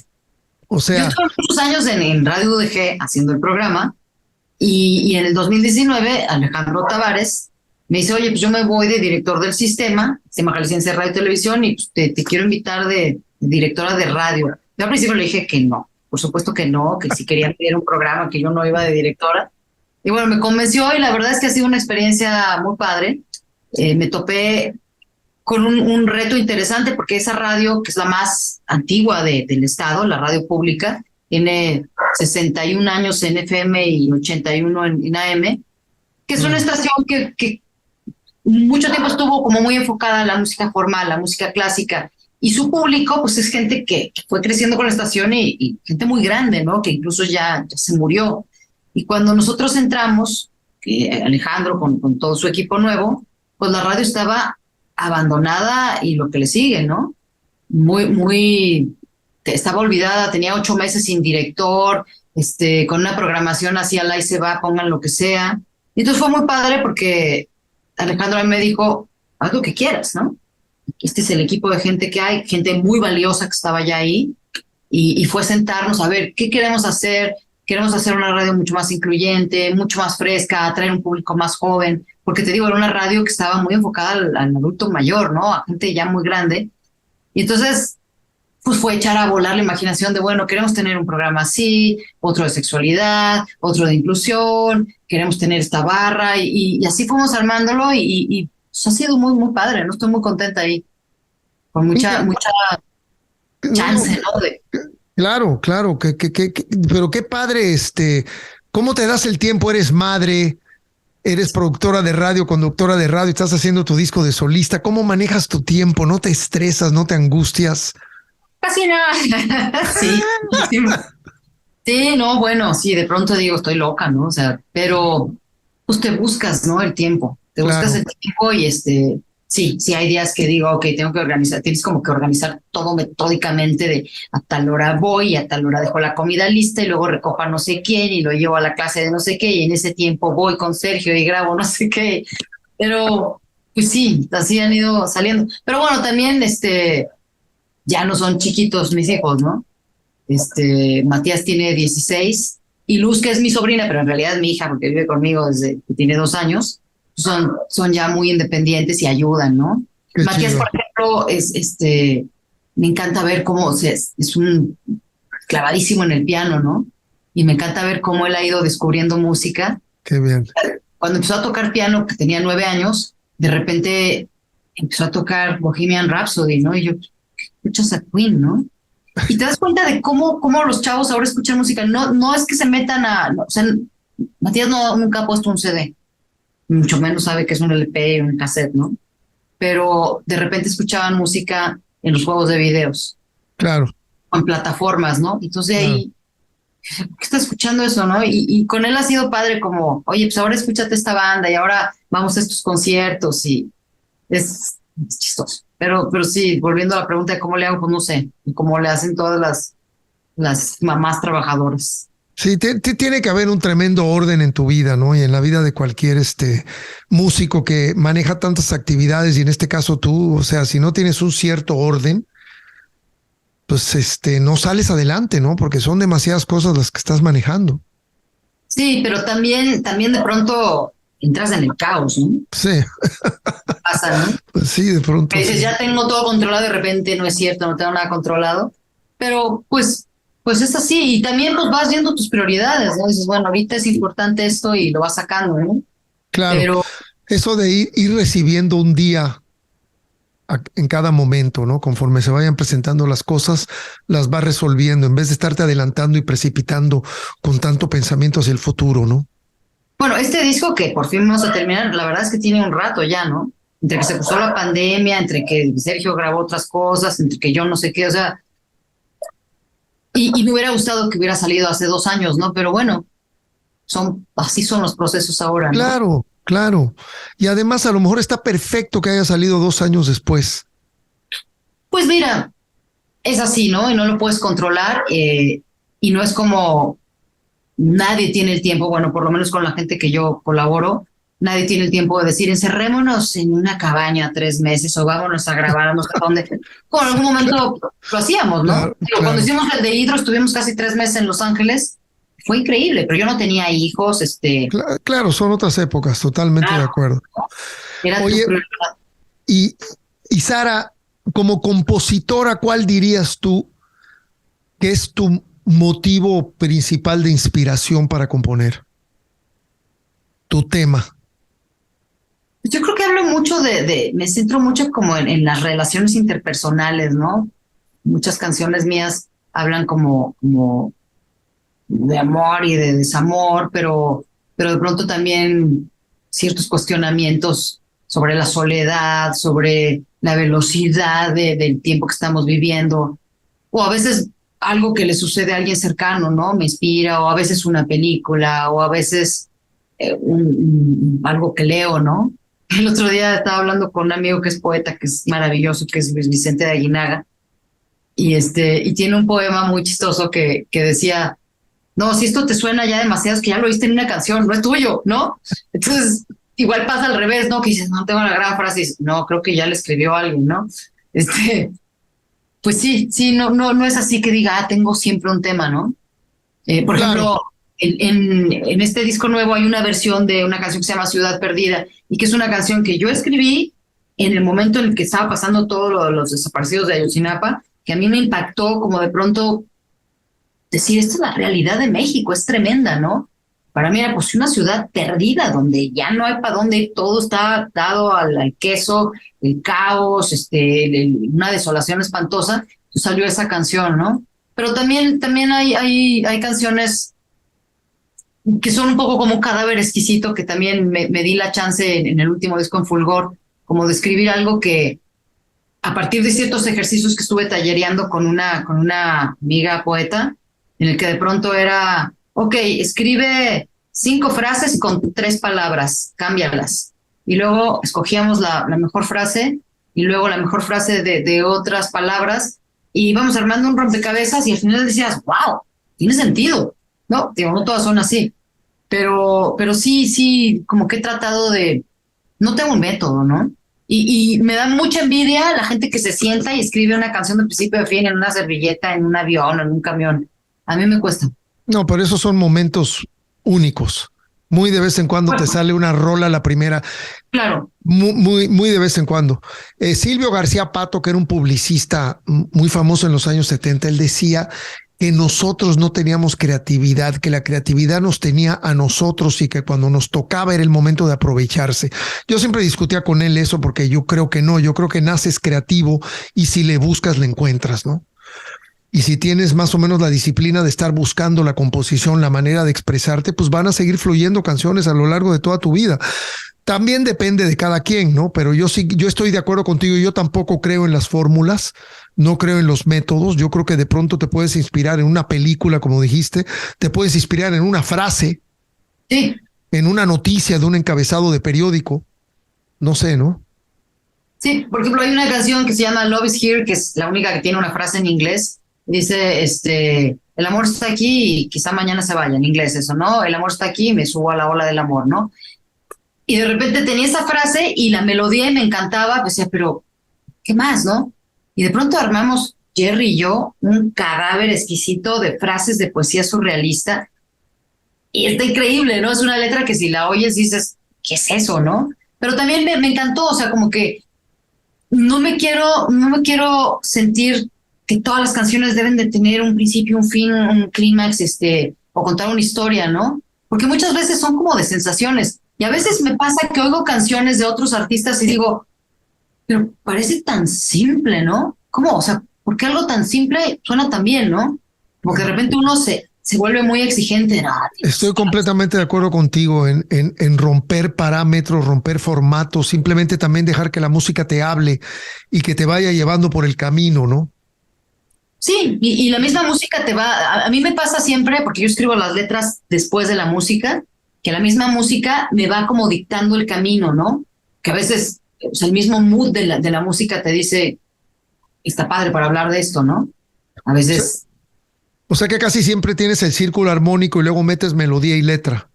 O sea, yo estuve muchos años en Radio UDG haciendo el programa y en el 2019 Alejandro Tavares me dice, oye, pues yo me voy de director del sistema Jalisciense de Radio y Televisión y pues, te quiero invitar de directora de radio. Yo al principio le dije que no, por supuesto que no, que si querían tener un programa que yo no iba de directora. Y bueno, me convenció y la verdad es que ha sido una experiencia muy padre. Me topé con un reto interesante porque esa radio, que es la más antigua del estado, la radio pública, tiene 61 años en FM y 81 en AM, que es una estación que mucho tiempo estuvo como muy enfocada a la música formal, la música clásica, y su público pues es gente que fue creciendo con la estación y gente muy grande, ¿no? Que incluso ya se murió. Y cuando nosotros entramos, Alejandro con todo su equipo nuevo, pues la radio estaba abandonada y lo que le sigue, ¿no? Estaba olvidada, tenía 8 meses sin director, con una programación así al ahí se va, pongan lo que sea. Y entonces fue muy padre porque Alejandro me dijo, haz lo que quieras, ¿no? Este es el equipo de gente que hay, gente muy valiosa que estaba ya ahí, y fue sentarnos a ver qué queremos hacer. Queremos hacer una radio mucho más incluyente, mucho más fresca, atraer un público más joven, porque te digo, era una radio que estaba muy enfocada al adulto mayor, ¿no? A gente ya muy grande. Y entonces, pues fue echar a volar la imaginación de, bueno, queremos tener un programa así, otro de sexualidad, otro de inclusión, queremos tener esta barra, y así fuimos armándolo, y pues ha sido muy, muy padre, ¿no? Estoy muy contenta ahí, con mucha chance, ¿no? Claro, pero qué padre, ¿cómo te das el tiempo? Eres madre, eres productora de radio, conductora de radio, estás haciendo tu disco de solista. ¿Cómo manejas tu tiempo? ¿No te estresas, no te angustias? Casi nada. Sí. Sí, no, bueno, sí, de pronto digo, estoy loca, ¿no? O sea, pero pues te buscas, ¿no? El tiempo, buscas el tiempo y sí, hay días que digo, ok, tengo que organizar, tienes como que organizar todo metódicamente de a tal hora voy, a tal hora dejo la comida lista y luego recojo a no sé quién y lo llevo a la clase de no sé qué y en ese tiempo voy con Sergio y grabo no sé qué. Pero, pues sí, así han ido saliendo. Pero bueno, también ya no son chiquitos mis hijos, ¿no? Matías tiene 16 y Luz, que es mi sobrina, pero en realidad es mi hija porque vive conmigo desde que tiene 2 años, son ya muy independientes y ayudan, ¿no? Qué Matías, chido. por ejemplo, me encanta ver cómo es un clavadísimo en el piano, ¿no? Y me encanta ver cómo él ha ido descubriendo música. Qué bien. Cuando empezó a tocar piano, que tenía 9 años, de repente empezó a tocar Bohemian Rhapsody, ¿no? Y yo, escuchas a Queen, ¿no? Y te das cuenta de cómo los chavos ahora escuchan música. No es que se metan o sea, Matías nunca ha puesto un CD, mucho menos sabe que es un LP, un cassette, ¿no? Pero de repente escuchaban música en los juegos de videos, Claro, o en plataformas, ¿no? Entonces claro. ahí, ¿por qué está escuchando eso, no? Y con él ha sido padre como, oye, pues ahora escúchate esta banda y ahora vamos a estos conciertos y es chistoso. Pero sí, volviendo a la pregunta de cómo le hago, pues no sé, cómo le hacen todas las mamás trabajadoras. Sí, tiene que haber un tremendo orden en tu vida, ¿no? Y en la vida de cualquier músico que maneja tantas actividades, y en este caso tú, o sea, si no tienes un cierto orden, pues no sales adelante, ¿no? Porque son demasiadas cosas las que estás manejando. Sí, pero también de pronto entras en el caos, ¿no? Sí, Pasa, ¿no? pues sí, de pronto Que dices, sí. ya tengo todo controlado, de repente no es cierto, no tengo nada controlado, pero pues es así, y también pues vas viendo tus prioridades, ¿no? Dices, bueno, ahorita es importante esto y lo vas sacando, ¿no? Claro, Pero eso de ir recibiendo un día en cada momento, ¿no? Conforme se vayan presentando las cosas, las vas resolviendo en vez de estarte adelantando y precipitando con tanto pensamiento hacia el futuro, ¿no? bueno, este disco que por fin vamos a terminar, la verdad es que tiene un rato ya, ¿no? Entre que se puso la pandemia, entre que Sergio grabó otras cosas, entre que yo no sé qué, o sea, y me hubiera gustado que hubiera salido hace 2 años, ¿no? Pero bueno, así son los procesos ahora, ¿no? Claro, claro. Y además a lo mejor está perfecto que haya salido 2 años después. Pues mira, es así, ¿no? Y no lo puedes controlar, y no es como nadie tiene el tiempo, bueno, por lo menos con la gente que yo colaboro, nadie tiene el tiempo de decir, encerrémonos en una cabaña 3 meses o vámonos a grabar a no sé dónde. Como en Sí, algún momento lo hacíamos, ¿no? claro, Digo, cuando claro. hicimos el de Hidro, estuvimos casi 3 meses en Los Ángeles, fue increíble, pero yo no tenía hijos, Claro, son otras épocas, totalmente de claro, acuerdo. era tu Oye, prioridad. y, y Sara, como compositora, ¿cuál dirías tú que es tu motivo principal de inspiración para componer? Tu tema. Yo creo que hablo mucho me centro mucho como en las relaciones interpersonales, ¿no? Muchas canciones mías hablan como de amor y de desamor, pero de pronto también ciertos cuestionamientos sobre la soledad, sobre la velocidad del tiempo que estamos viviendo, o a veces algo que le sucede a alguien cercano, ¿no? Me inspira, o a veces una película, o a veces algo que leo, ¿no? El otro día estaba hablando con un amigo que es poeta, que es maravilloso, que es Luis Vicente de Aguinaga, y tiene un poema muy chistoso que decía, no, si esto te suena ya demasiado, es que ya lo oíste en una canción, no es tuyo, ¿no? Entonces, igual pasa al revés, ¿no? Que dices, no tengo la gran frase, y dices, no, creo que ya le escribió alguien, ¿no? Pues sí, no es así que diga, tengo siempre un tema, ¿no? Por Claro, ejemplo, en este disco nuevo hay una versión de una canción que se llama Ciudad Perdida, y que es una canción que yo escribí en el momento en el que estaba pasando todo lo de los desaparecidos de Ayotzinapa, que a mí me impactó como de pronto decir, esta es la realidad de México, es tremenda, ¿no? Para mí era pues una ciudad perdida, donde ya no hay para dónde ir, todo está dado al queso, el caos, una desolación espantosa. Entonces salió esa canción, ¿no? Pero también hay canciones que son un poco como un cadáver exquisito, que también me di la chance en el último disco en Fulgor, como de escribir algo que a partir de ciertos ejercicios que estuve tallereando con una amiga poeta, en el que de pronto era, ok, escribe 5 frases con 3 palabras, cámbialas. Y luego escogíamos la mejor frase y luego la mejor frase de otras palabras y íbamos armando un rompecabezas y al final decías, wow, tiene sentido. No, digo, no todas son así, pero sí, como que he tratado no tengo un método, ¿no? Y me da mucha envidia la gente que se sienta y escribe una canción de principio a fin en una servilleta, en un avión, en un camión. A mí me cuesta. no, pero esos son momentos únicos. Muy de vez en cuando te Bueno, sale una rola la primera. claro. Muy de vez en cuando. Silvio García Pato, que era un publicista muy famoso en los años 70, él decía que nosotros no teníamos creatividad, que la creatividad nos tenía a nosotros y que cuando nos tocaba era el momento de aprovecharse. Yo siempre discutía con él eso porque yo creo que no, yo creo que naces creativo y si le buscas, le encuentras, ¿no? Y si tienes más o menos la disciplina de estar buscando la composición, la manera de expresarte, pues van a seguir fluyendo canciones a lo largo de toda tu vida. También depende de cada quien, ¿no? Pero yo sí, yo estoy de acuerdo contigo. Yo tampoco creo en las fórmulas, no creo en los métodos. Yo creo que de pronto te puedes inspirar en una película, como dijiste, te puedes inspirar en una frase, Sí, en una noticia de un encabezado de periódico. No sé, ¿no? sí. Por ejemplo, hay una canción que se llama Love is Here, que es la única que tiene una frase en inglés. Dice, el amor está aquí y quizá mañana se vaya, en inglés eso, ¿no? El amor está aquí y me subo a la ola del amor, ¿no? Y de repente tenía esa frase y la melodía y me encantaba, pues decía, pero, ¿qué más, no? Y de pronto armamos, Jerry y yo, un cadáver exquisito de frases de poesía surrealista. Y está increíble, ¿no? Es una letra que si la oyes dices, ¿qué es eso, no? Pero también me encantó, o sea, como que no me quiero sentir que todas las canciones deben de tener un principio, un fin, un clímax, o contar una historia, ¿no? Porque muchas veces son como de sensaciones. Y a veces me pasa que oigo canciones de otros artistas y digo, pero parece tan simple, ¿no? ¿Cómo? O sea, ¿por qué algo tan simple suena tan bien, no? Como que de repente uno se vuelve muy exigente. No, Estoy completamente de acuerdo contigo en romper parámetros, romper formatos, simplemente también dejar que la música te hable y que te vaya llevando por el camino, ¿no? sí, y la misma música te va, a mí me pasa siempre, porque yo escribo las letras después de la música, que la misma música me va como dictando el camino, ¿no? Que a veces, o sea, el mismo mood de la música te dice, está padre para hablar de esto, ¿no? A O sea, veces, o sea que casi siempre tienes el círculo armónico y luego metes melodía y letra.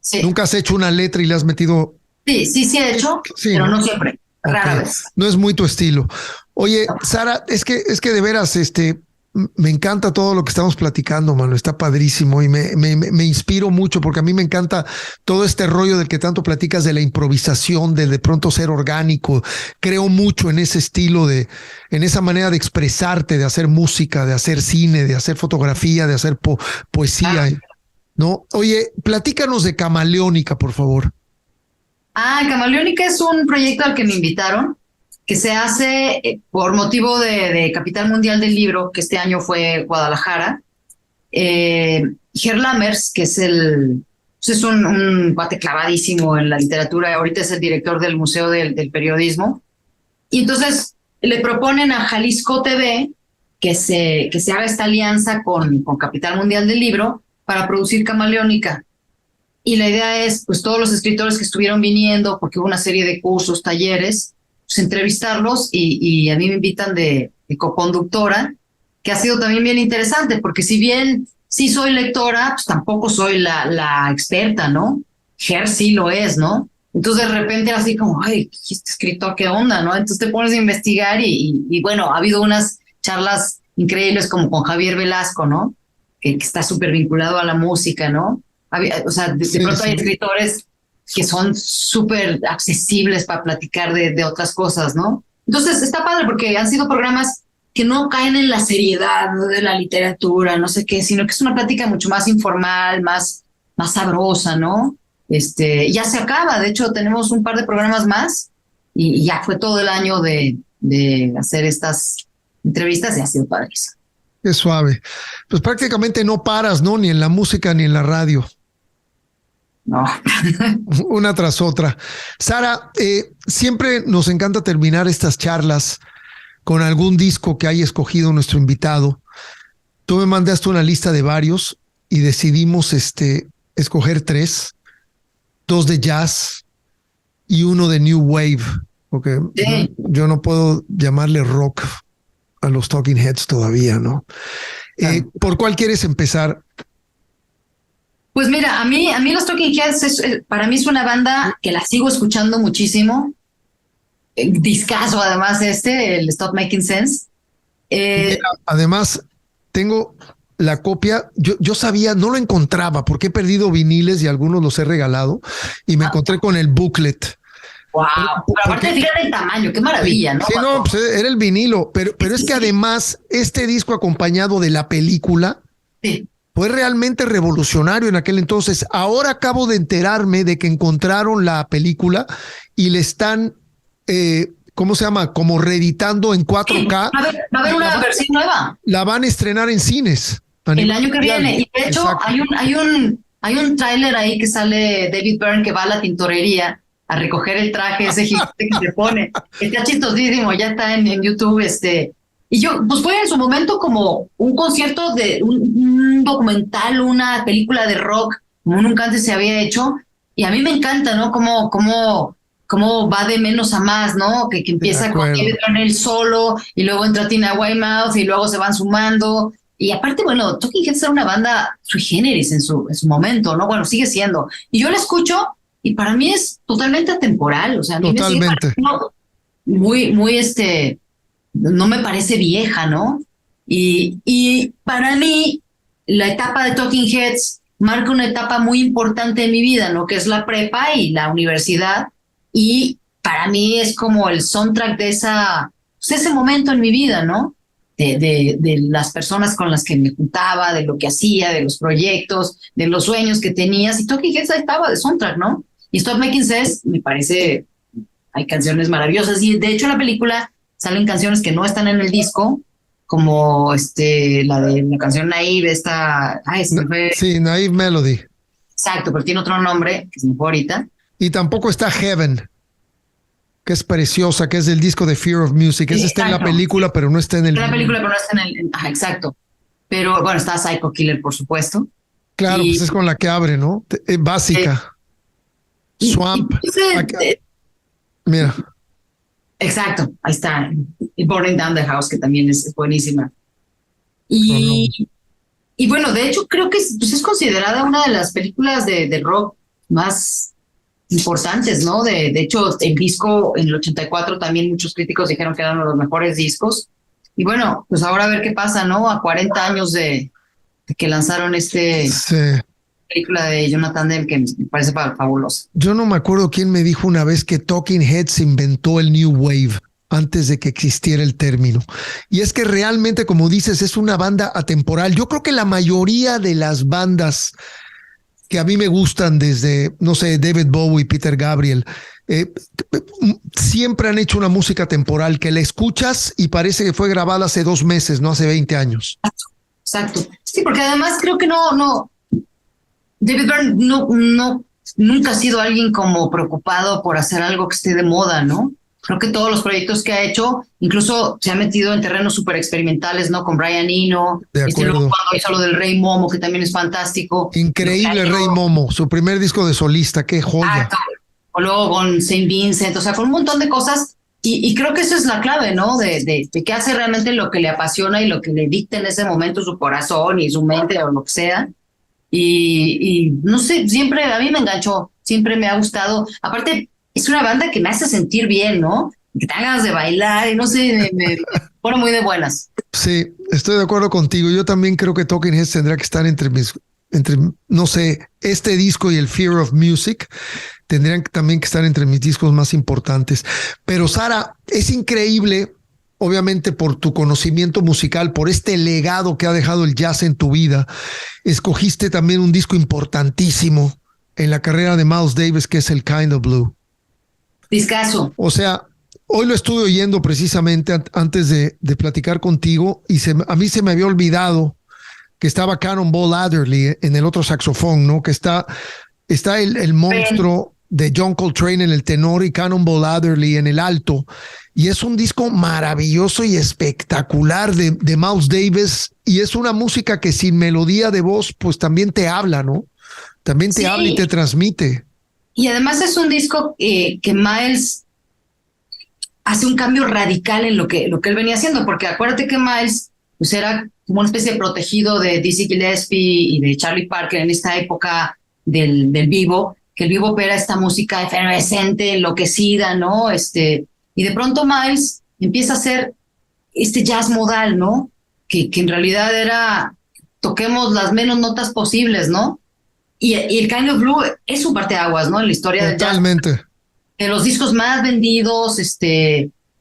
sí, Nunca has hecho una letra y le has metido, sí he hecho, sí, pero ¿no? no siempre, Ok, rara vez. no es muy tu estilo. Oye, Sara, es que de veras, me encanta todo lo que estamos platicando, mano. Está padrísimo y me inspiro mucho porque a mí me encanta todo este rollo del que tanto platicas de la improvisación, de pronto ser orgánico. Creo mucho en ese estilo en esa manera de expresarte, de hacer música, de hacer cine, de hacer fotografía, de hacer poesía, ¿no? Oye, platícanos de Camaleónica, por favor. Camaleónica es un proyecto al que me invitaron, que se hace por motivo de Capital Mundial del Libro, que este año fue Guadalajara. Ger Lammers, que es un cuate clavadísimo en la literatura, ahorita es el director del Museo del Periodismo, y entonces le proponen a Jalisco TV que se haga esta alianza con Capital Mundial del Libro para producir Camaleónica. Y la idea es, pues, todos los escritores que estuvieron viniendo, porque hubo una serie de cursos, talleres, pues entrevistarlos y a mí me invitan de coconductora, que ha sido también bien interesante, porque si bien sí soy lectora, pues tampoco soy la experta, ¿no? Ger sí lo es, ¿no? Entonces de repente era así como, ay, este escritor, ¿qué onda, no? Entonces te pones a investigar y bueno, ha habido unas charlas increíbles como con Javier Velasco, ¿no? Que está súper vinculado a la música, ¿no? O sea, de Sí, pronto hay sí. escritores que son súper accesibles para platicar de otras cosas, ¿no? Entonces está padre porque han sido programas que no caen en la seriedad, ¿no?, de la literatura, no sé qué, sino que es una plática mucho más informal, más sabrosa, ¿no? Ya se acaba, de hecho tenemos un par de programas más y ya fue todo el año de hacer estas entrevistas y ha sido padrísimo. Qué suave. Pues prácticamente no paras, ¿no? Ni en la música ni en la radio. No. Una tras otra. Sara, siempre nos encanta terminar estas charlas con algún disco que haya escogido nuestro invitado. Tú me mandaste una lista de varios y decidimos escoger 3, 2 de jazz y uno de New Wave, porque Sí. yo no puedo llamarle rock a los Talking Heads todavía, ¿no? Claro. ¿Por cuál quieres empezar? Pues mira, a mí los Talking Heads para mí es una banda que la sigo escuchando muchísimo. Discazo además el Stop Making Sense. Mira, Eh, además, tengo la copia, yo sabía, no lo encontraba porque he perdido viniles y algunos los he regalado y me encontré con el booklet. Wow. Pero aparte, fíjate el tamaño, qué maravilla, ¿no? Sí, no, pues era el vinilo, pero es que además este disco acompañado de la película fue realmente revolucionario en aquel entonces. Ahora acabo de enterarme de que encontraron la película y le están, ¿cómo se llama? Como reeditando en 4K. Va a haber una versión nueva. La van a estrenar en cines. El año que viene. Y de hecho, hay un tráiler ahí que sale David Byrne que va a la tintorería a recoger el traje ese gigante que se pone. Está chistosísimo, ya está en YouTube. Y yo, pues fue en su momento como un concierto de un documental, una película de rock, como nunca antes se había hecho. Y a mí me encanta, ¿no? Cómo va de menos a más, ¿no? Que empieza con él solo y luego entra Tina Weymouth y luego se van sumando. Y aparte, bueno, Talking Heads era una banda sui generis en su momento, ¿no? Bueno, sigue siendo. Y yo la escucho y para mí es totalmente atemporal. O sea, a mí totalmente. Muy, no me parece vieja, ¿no? Y para mí, la etapa de Talking Heads marca una etapa muy importante en mi vida, ¿no? Que es la prepa y la universidad. Y para mí es como el soundtrack de ese momento en mi vida, ¿no? De las personas con las que me juntaba, de lo que hacía, de los proyectos, de los sueños que tenías. Y Talking Heads ahí estaba de soundtrack, ¿no? Y Stop Making Sense, me parece, hay canciones maravillosas. Y de hecho en la película salen canciones que no están en el disco, como la de la canción Naive, Sí, Naive Melody. Exacto, pero tiene otro nombre, que se me fue ahorita. Y tampoco está Heaven, que es preciosa, que es del disco de Fear of Music. Esa está en la película, pero no está en el... Está en la película, pero no está en el... exacto. Pero bueno, está Psycho Killer, por supuesto. Claro, pues es con la que abre, ¿no? Básica. Swamp. Mira. Exacto, ahí está. Y Burning Down the House, que también es buenísima. Y bueno, de hecho, creo que es considerada una de las películas de rock más importantes, ¿no? De hecho, el disco en el 84 también muchos críticos dijeron que eran uno de los mejores discos. Y bueno, pues ahora a ver qué pasa, ¿no? A 40 años de que lanzaron película de Jonathan Demme, que me parece fabulosa. Yo no me acuerdo quién me dijo una vez que Talking Heads inventó el New Wave antes de que existiera el término. Y es que realmente, como dices, es una banda atemporal. Yo creo que la mayoría de las bandas que a mí me gustan, desde, no sé, David Bowie, Peter Gabriel, siempre han hecho una música temporal que la escuchas y parece que fue grabada hace 2 meses, no hace 20 años. Exacto. Sí, porque además creo que no David Byrne nunca ha sido alguien como preocupado por hacer algo que esté de moda, ¿no? Creo que todos los proyectos que ha hecho, incluso se ha metido en terrenos súper experimentales, ¿no? Con Brian Eno, luego cuando hizo lo del Rey Momo, que también es fantástico. Increíble Rey Momo, su primer disco de solista, qué joya. O luego con Saint Vincent, o sea, con un montón de cosas. Y creo que esa es la clave, ¿no? De que hace realmente lo que le apasiona y lo que le dicta en ese momento su corazón y su mente o lo que sea. Y no sé, siempre a mí me enganchó, siempre me ha gustado. Aparte, es una banda que me hace sentir bien, ¿no? Que te dan ganas de bailar y no sé, me pone muy de buenas. Sí, estoy de acuerdo contigo. Yo también creo que Talking Heads tendrá que estar entre, no sé, este disco y el Fear of Music tendrían también que estar entre mis discos más importantes. Pero Sara, es increíble, obviamente por tu conocimiento musical, por este legado que ha dejado el jazz en tu vida. Escogiste también un disco importantísimo en la carrera de Miles Davis, que es el Kind of Blue. Discazo. O sea, hoy lo estuve oyendo precisamente antes de platicar contigo y a mí se me había olvidado que estaba Cannonball Adderley en el otro saxofón, ¿no? Que está el monstruo de John Coltrane en el tenor y Cannonball Adderley en el alto. Y es un disco maravilloso y espectacular de Miles Davis. Y es una música que sin melodía de voz, pues también te habla, ¿no? También te habla y te transmite. Y además es un disco que Miles hace un cambio radical en lo que él venía haciendo, porque acuérdate que Miles pues era como una especie de protegido de Dizzy Gillespie y de Charlie Parker en esta época del bebop, que el bebop era esta música efervescente, enloquecida, ¿no? Y de pronto Miles empieza a hacer este jazz modal, ¿no? Que en realidad era toquemos las menos notas posibles, ¿no? Y el Kind of Blue es un parteaguas, ¿no? En la historia del jazz. Totalmente. De los discos más vendidos,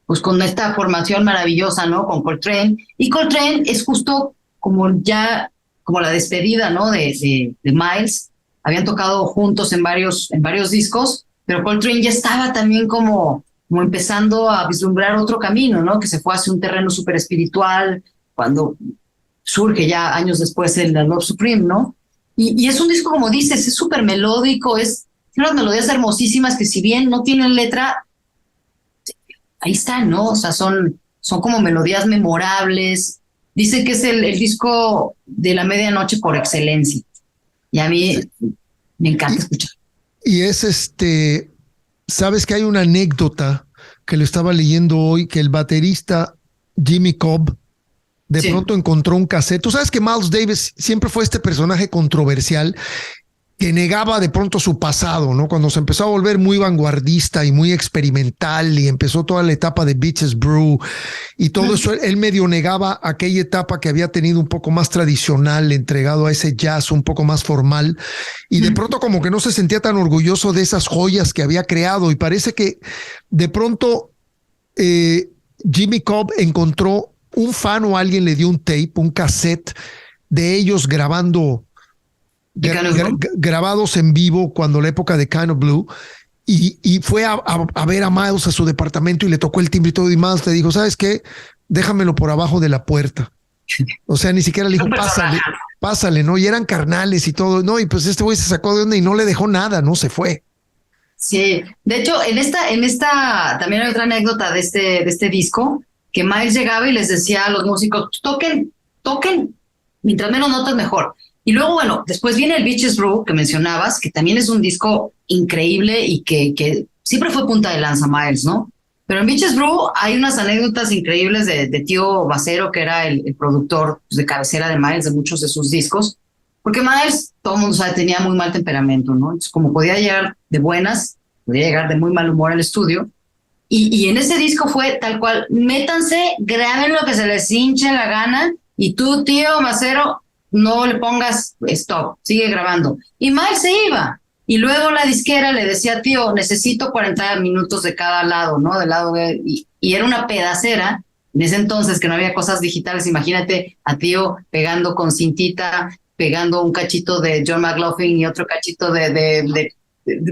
pues con esta formación maravillosa, ¿no? Con Coltrane. Y Coltrane es justo como la despedida, ¿no? De Miles. Habían tocado juntos en varios discos, pero Coltrane ya estaba también como empezando a vislumbrar otro camino, ¿no? Que se fue hacia un terreno súper espiritual, cuando surge ya años después el Love Supreme, ¿no? Y es un disco, como dices, es súper melódico, tiene unas melodías hermosísimas que si bien no tienen letra, ahí están, ¿no? O sea, son como melodías memorables. Dice que es el disco de la medianoche por excelencia. Y a mí me encanta escuchar. Y es sabes que hay una anécdota que lo estaba leyendo hoy, que el baterista Jimmy Cobb de pronto encontró un cassette. Tú sabes que Miles Davis siempre fue este personaje controversial que negaba de pronto su pasado, ¿no? Cuando se empezó a volver muy vanguardista y muy experimental y empezó toda la etapa de Bitches Brew y todo eso, él medio negaba aquella etapa que había tenido un poco más tradicional, entregado a ese jazz un poco más formal, y de pronto como que no se sentía tan orgulloso de esas joyas que había creado, y parece que de pronto Jimmy Cobb encontró un fan o alguien le dio un tape, un cassette de ellos grabando grabados en vivo cuando la época de Kind of Blue, y fue a ver a Miles a su departamento y le tocó el timbre y todo, y Miles le dijo, ¿sabes qué? Déjamelo por abajo de la puerta. O sea, ni siquiera le dijo, pásale, ¿no? Y eran carnales y todo, ¿no? Y pues este güey se sacó de onda y no le dejó nada, ¿no? Se fue. Sí, de hecho, en esta también hay otra anécdota de este disco, que Miles llegaba y les decía a los músicos, toquen, mientras menos notas mejor. Y luego, bueno, después viene el Bitches Brew, que mencionabas, que también es un disco increíble y que siempre fue punta de lanza Miles, ¿no? Pero en Bitches Brew hay unas anécdotas increíbles de Tío Bacero, que era el productor de cabecera de Miles de muchos de sus discos, porque Miles, todo el mundo sabe, tenía muy mal temperamento, ¿no? Entonces, como podía llegar de buenas, podía llegar de muy mal humor al estudio. Y en ese disco fue tal cual, métanse, graben lo que se les hinche la gana, y tú, Tío Bacero, no le pongas stop, sigue grabando. Y Miles se iba. Y luego la disquera le decía, tío, necesito 40 minutos de cada lado, ¿no? Del lado y era una pedacera. En ese entonces que no había cosas digitales, imagínate a tío pegando con cintita, pegando un cachito de John McLaughlin y otro cachito de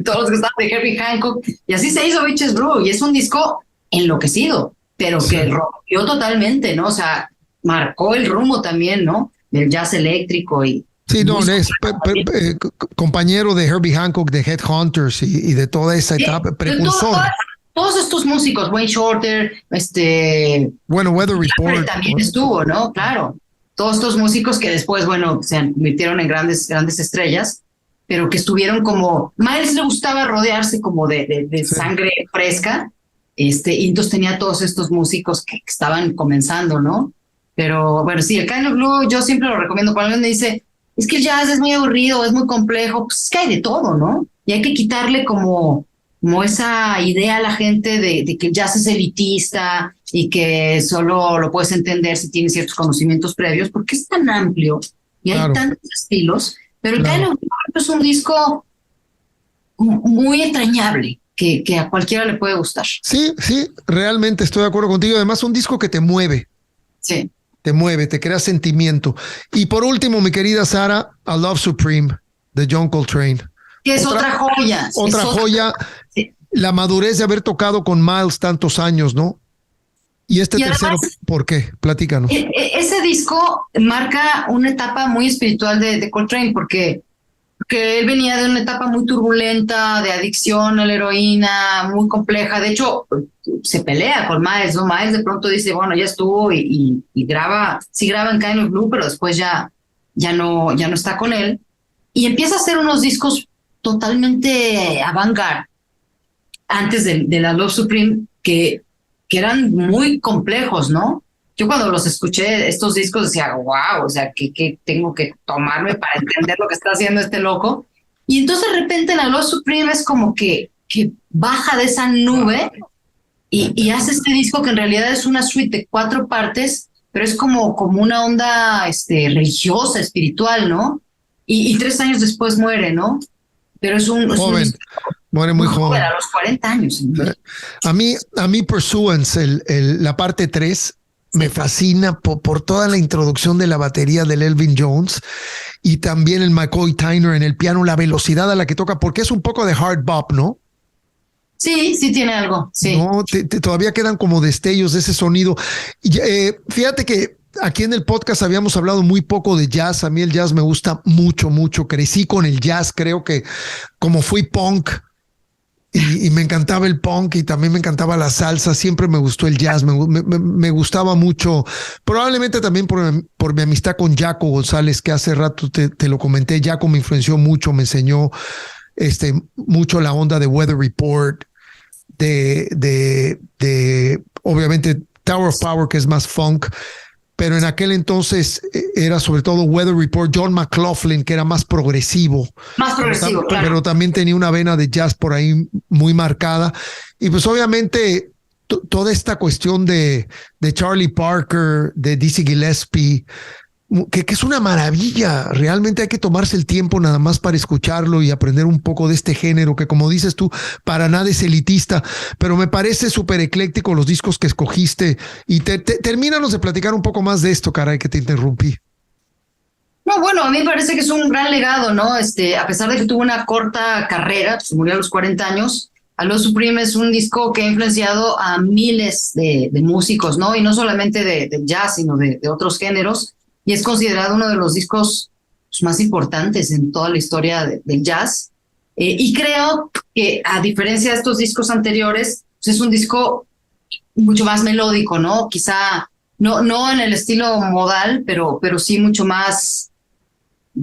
todos los que estaban de Herbie Hancock. Y así se hizo Bitches Brew. Y es un disco enloquecido, pero que rompió totalmente, ¿no? O sea, marcó el rumbo también, ¿no? Del jazz eléctrico y... Sí, no, es compañero de Herbie Hancock, de Headhunters y de toda esa etapa, precursor. Todos estos músicos, Wayne Shorter, bueno, Weather Report. También estuvo, ¿no? Claro. Todos estos músicos que después, bueno, se convirtieron en grandes estrellas, pero que estuvieron como... Miles le gustaba rodearse como de sangre fresca, y entonces tenía todos estos músicos que estaban comenzando, ¿no? Pero bueno, sí, el Kind of Blue yo siempre lo recomiendo. Cuando alguien me dice, es que el jazz es muy aburrido, es muy complejo, pues es que hay de todo, ¿no? Y hay que quitarle como esa idea a la gente de que el jazz es elitista y que solo lo puedes entender si tienes ciertos conocimientos previos, porque es tan amplio y hay tantos estilos. Pero el Kind of Blue es un disco muy entrañable que a cualquiera le puede gustar. Sí, realmente estoy de acuerdo contigo. Además, un disco que te mueve. Sí. Te mueve, te crea sentimiento. Y por último, mi querida Sara, A Love Supreme de John Coltrane. Que es otra joya. Otra joya. Sí. La madurez de haber tocado con Miles tantos años, ¿no? Y tercero, además, ¿por qué? Platícanos. Ese disco marca una etapa muy espiritual de Coltrane, porque él venía de una etapa muy turbulenta, de adicción a la heroína, muy compleja. De hecho, se pelea con Miles, ¿no? Miles de pronto dice, bueno, ya estuvo y graba, sí graba en Kind of Blue, pero después ya no está con él. Y empieza a hacer unos discos totalmente avant-garde, antes de la Love Supreme, que eran muy complejos, ¿no? Yo cuando los escuché, estos discos, decía, wow, o sea, ¿qué tengo que tomarme para entender lo que está haciendo este loco? Y entonces de repente la Love Supreme es como que baja de esa nube y hace este disco que en realidad es una suite de 4 partes, pero es como una onda religiosa, espiritual, ¿no? Y 3 años después muere, ¿no? Pero es un Joven, muere muy joven. A los 40 años. A mí Pursuance, la parte 3, me fascina por toda la introducción de la batería del Elvin Jones y también el McCoy Tyner en el piano, la velocidad a la que toca, porque es un poco de hard bop, ¿no? Sí, tiene algo, sí. No, todavía quedan como destellos de ese sonido. Fíjate que aquí en el podcast habíamos hablado muy poco de jazz. A mí el jazz me gusta mucho, mucho. Crecí con el jazz, creo que como fui punk y me encantaba el punk y también me encantaba la salsa, siempre me gustó el jazz, me gustaba mucho. Probablemente también por mi amistad con Jaco González, que hace rato te lo comenté. Jaco me influenció mucho, me enseñó mucho la onda de Weather Report, de obviamente Tower of Power, que es más funk, pero en aquel entonces era sobre todo Weather Report, John McLaughlin, que era más progresivo. Más progresivo, claro. Pero también tenía una vena de jazz por ahí muy marcada. Y pues obviamente toda esta cuestión de Charlie Parker, de Dizzy Gillespie, que es una maravilla. Realmente hay que tomarse el tiempo nada más para escucharlo y aprender un poco de este género que, como dices tú, para nada es elitista, pero me parece súper ecléctico los discos que escogiste. Y termínanos de platicar un poco más de esto, caray, que te interrumpí. No, bueno, a mí me parece que es un gran legado, ¿no? A pesar de que tuvo una corta carrera, pues murió a los 40 años, Hello Supreme es un disco que ha influenciado a miles de músicos, ¿no? Y no solamente de jazz, sino de otros géneros. Y es considerado uno de los discos más importantes en toda la historia del jazz. Y creo que, a diferencia de estos discos anteriores, pues es un disco mucho más melódico, ¿no? Quizá no en el estilo modal, pero sí mucho más,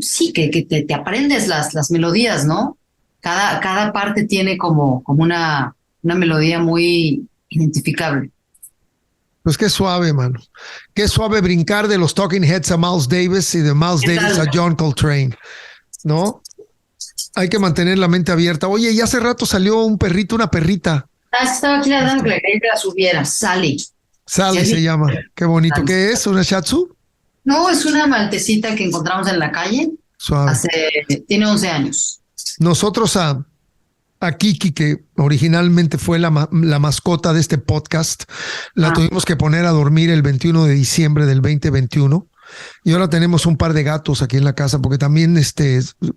sí, que te aprendes las melodías, ¿no? Cada parte tiene como una melodía muy identificable. Pues qué suave, mano. Qué suave brincar de los Talking Heads a Miles Davis y de Miles Davis a John Coltrane, ¿no? Hay que mantener la mente abierta. Oye, y hace rato salió un perrito, una perrita. Estaba aquí dando que le quería que la subiera. Sally se llama. Qué bonito. Sally. ¿Qué es? ¿Una Shih Tzu? No, es una maltecita que encontramos en la calle. Suave. Tiene 11 años. Nosotros a Kiki, que originalmente fue la mascota de este podcast, la tuvimos que poner a dormir el 21 de diciembre del 2021. Y ahora tenemos un par de gatos aquí en la casa, porque también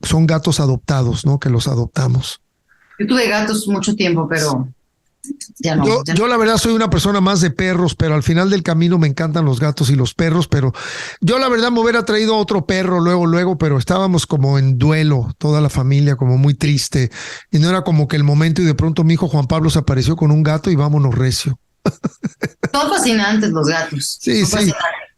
son gatos adoptados, ¿no? Que los adoptamos. Yo tuve gatos mucho tiempo, pero ya no. Yo la verdad soy una persona más de perros, pero al final del camino me encantan los gatos y los perros, pero yo la verdad me hubiera traído otro perro luego, pero estábamos como en duelo, toda la familia, como muy triste, y no era como que el momento, y de pronto mi hijo Juan Pablo se apareció con un gato y vámonos recio. Son fascinantes los gatos. Sí.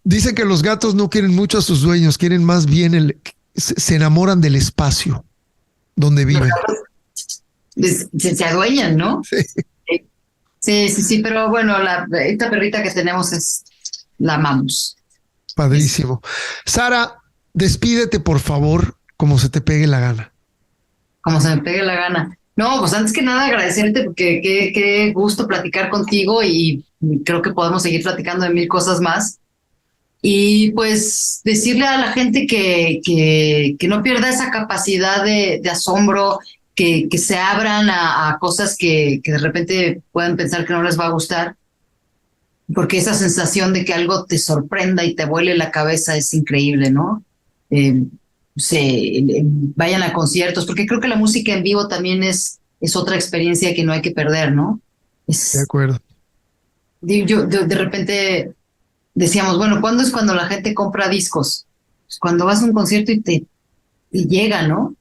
Dicen que los gatos no quieren mucho a sus dueños, quieren más bien se enamoran del espacio donde viven. Se adueñan, ¿no? Sí. Sí, pero bueno, esta perrita que tenemos la amamos. Padrísimo. Sara, despídete, por favor, como se te pegue la gana. Como se me pegue la gana. No, pues antes que nada agradecerte porque qué gusto platicar contigo y creo que podemos seguir platicando de 1000 cosas más. Y pues decirle a la gente que no pierda esa capacidad de asombro, que se abran a cosas que de repente pueden pensar que no les va a gustar, porque esa sensación de que algo te sorprenda y te vuele la cabeza es increíble, ¿no? Vayan a conciertos, porque creo que la música en vivo también es otra experiencia que no hay que perder, ¿no? De acuerdo. Yo de repente decíamos, bueno, ¿cuándo es cuando la gente compra discos? Pues cuando vas a un concierto y te llega, ¿no?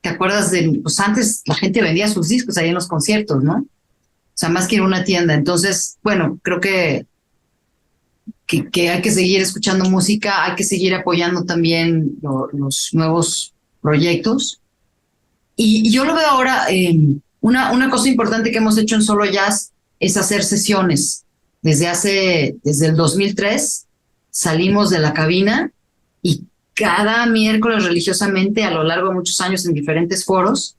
¿Te acuerdas pues antes la gente vendía sus discos ahí en los conciertos, ¿no? O sea, más que ir a una tienda. Entonces, bueno, creo que hay que seguir escuchando música, hay que seguir apoyando también los nuevos proyectos. Y yo lo veo ahora, una cosa importante que hemos hecho en Solo Jazz es hacer sesiones. Desde el 2003 salimos de la cabina y cada miércoles religiosamente a lo largo de muchos años en diferentes foros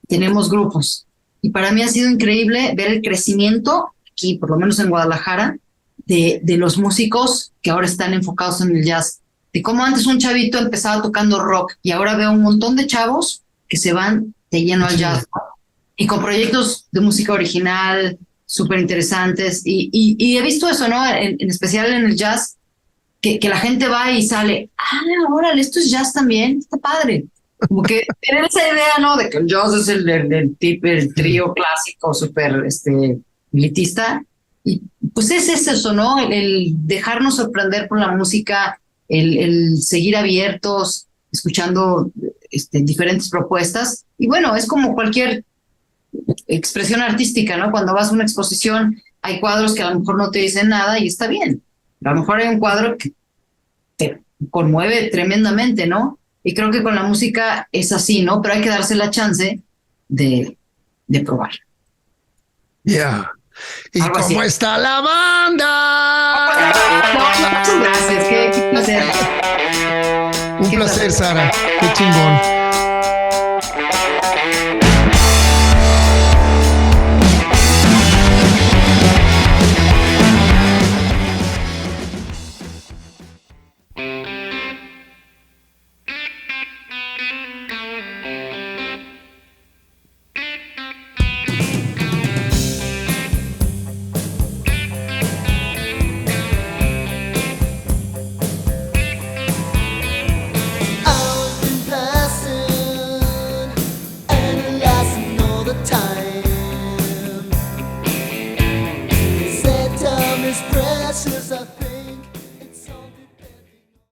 tenemos grupos. Y para mí ha sido increíble ver el crecimiento aquí, por lo menos en Guadalajara, de los músicos que ahora están enfocados en el jazz, de cómo antes un chavito empezaba tocando rock y ahora veo un montón de chavos que se van de lleno al jazz, ¿no? Y con proyectos de música original súper interesantes. Y he visto eso, ¿no? En especial en el jazz, que la gente va y sale, órale, esto es jazz también, está padre. Como que tener esa idea, ¿no? De que el jazz es el trío clásico súper elitista. Y pues es eso, ¿no? El dejarnos sorprender por la música, el seguir abiertos, escuchando diferentes propuestas. Y bueno, es como cualquier expresión artística, ¿no? Cuando vas a una exposición, hay cuadros que a lo mejor no te dicen nada y está bien. A lo mejor hay un cuadro que te conmueve tremendamente, ¿no? Y creo que con la música es así, ¿no? Pero hay que darse la chance de probar. Ya. ¿Y Algo cómo así. está la banda? No, muchas gracias. Qué placer. Un Qué placer, Sara. Qué chingón. I've been passing, analyzing all the time. Said time is precious, I think.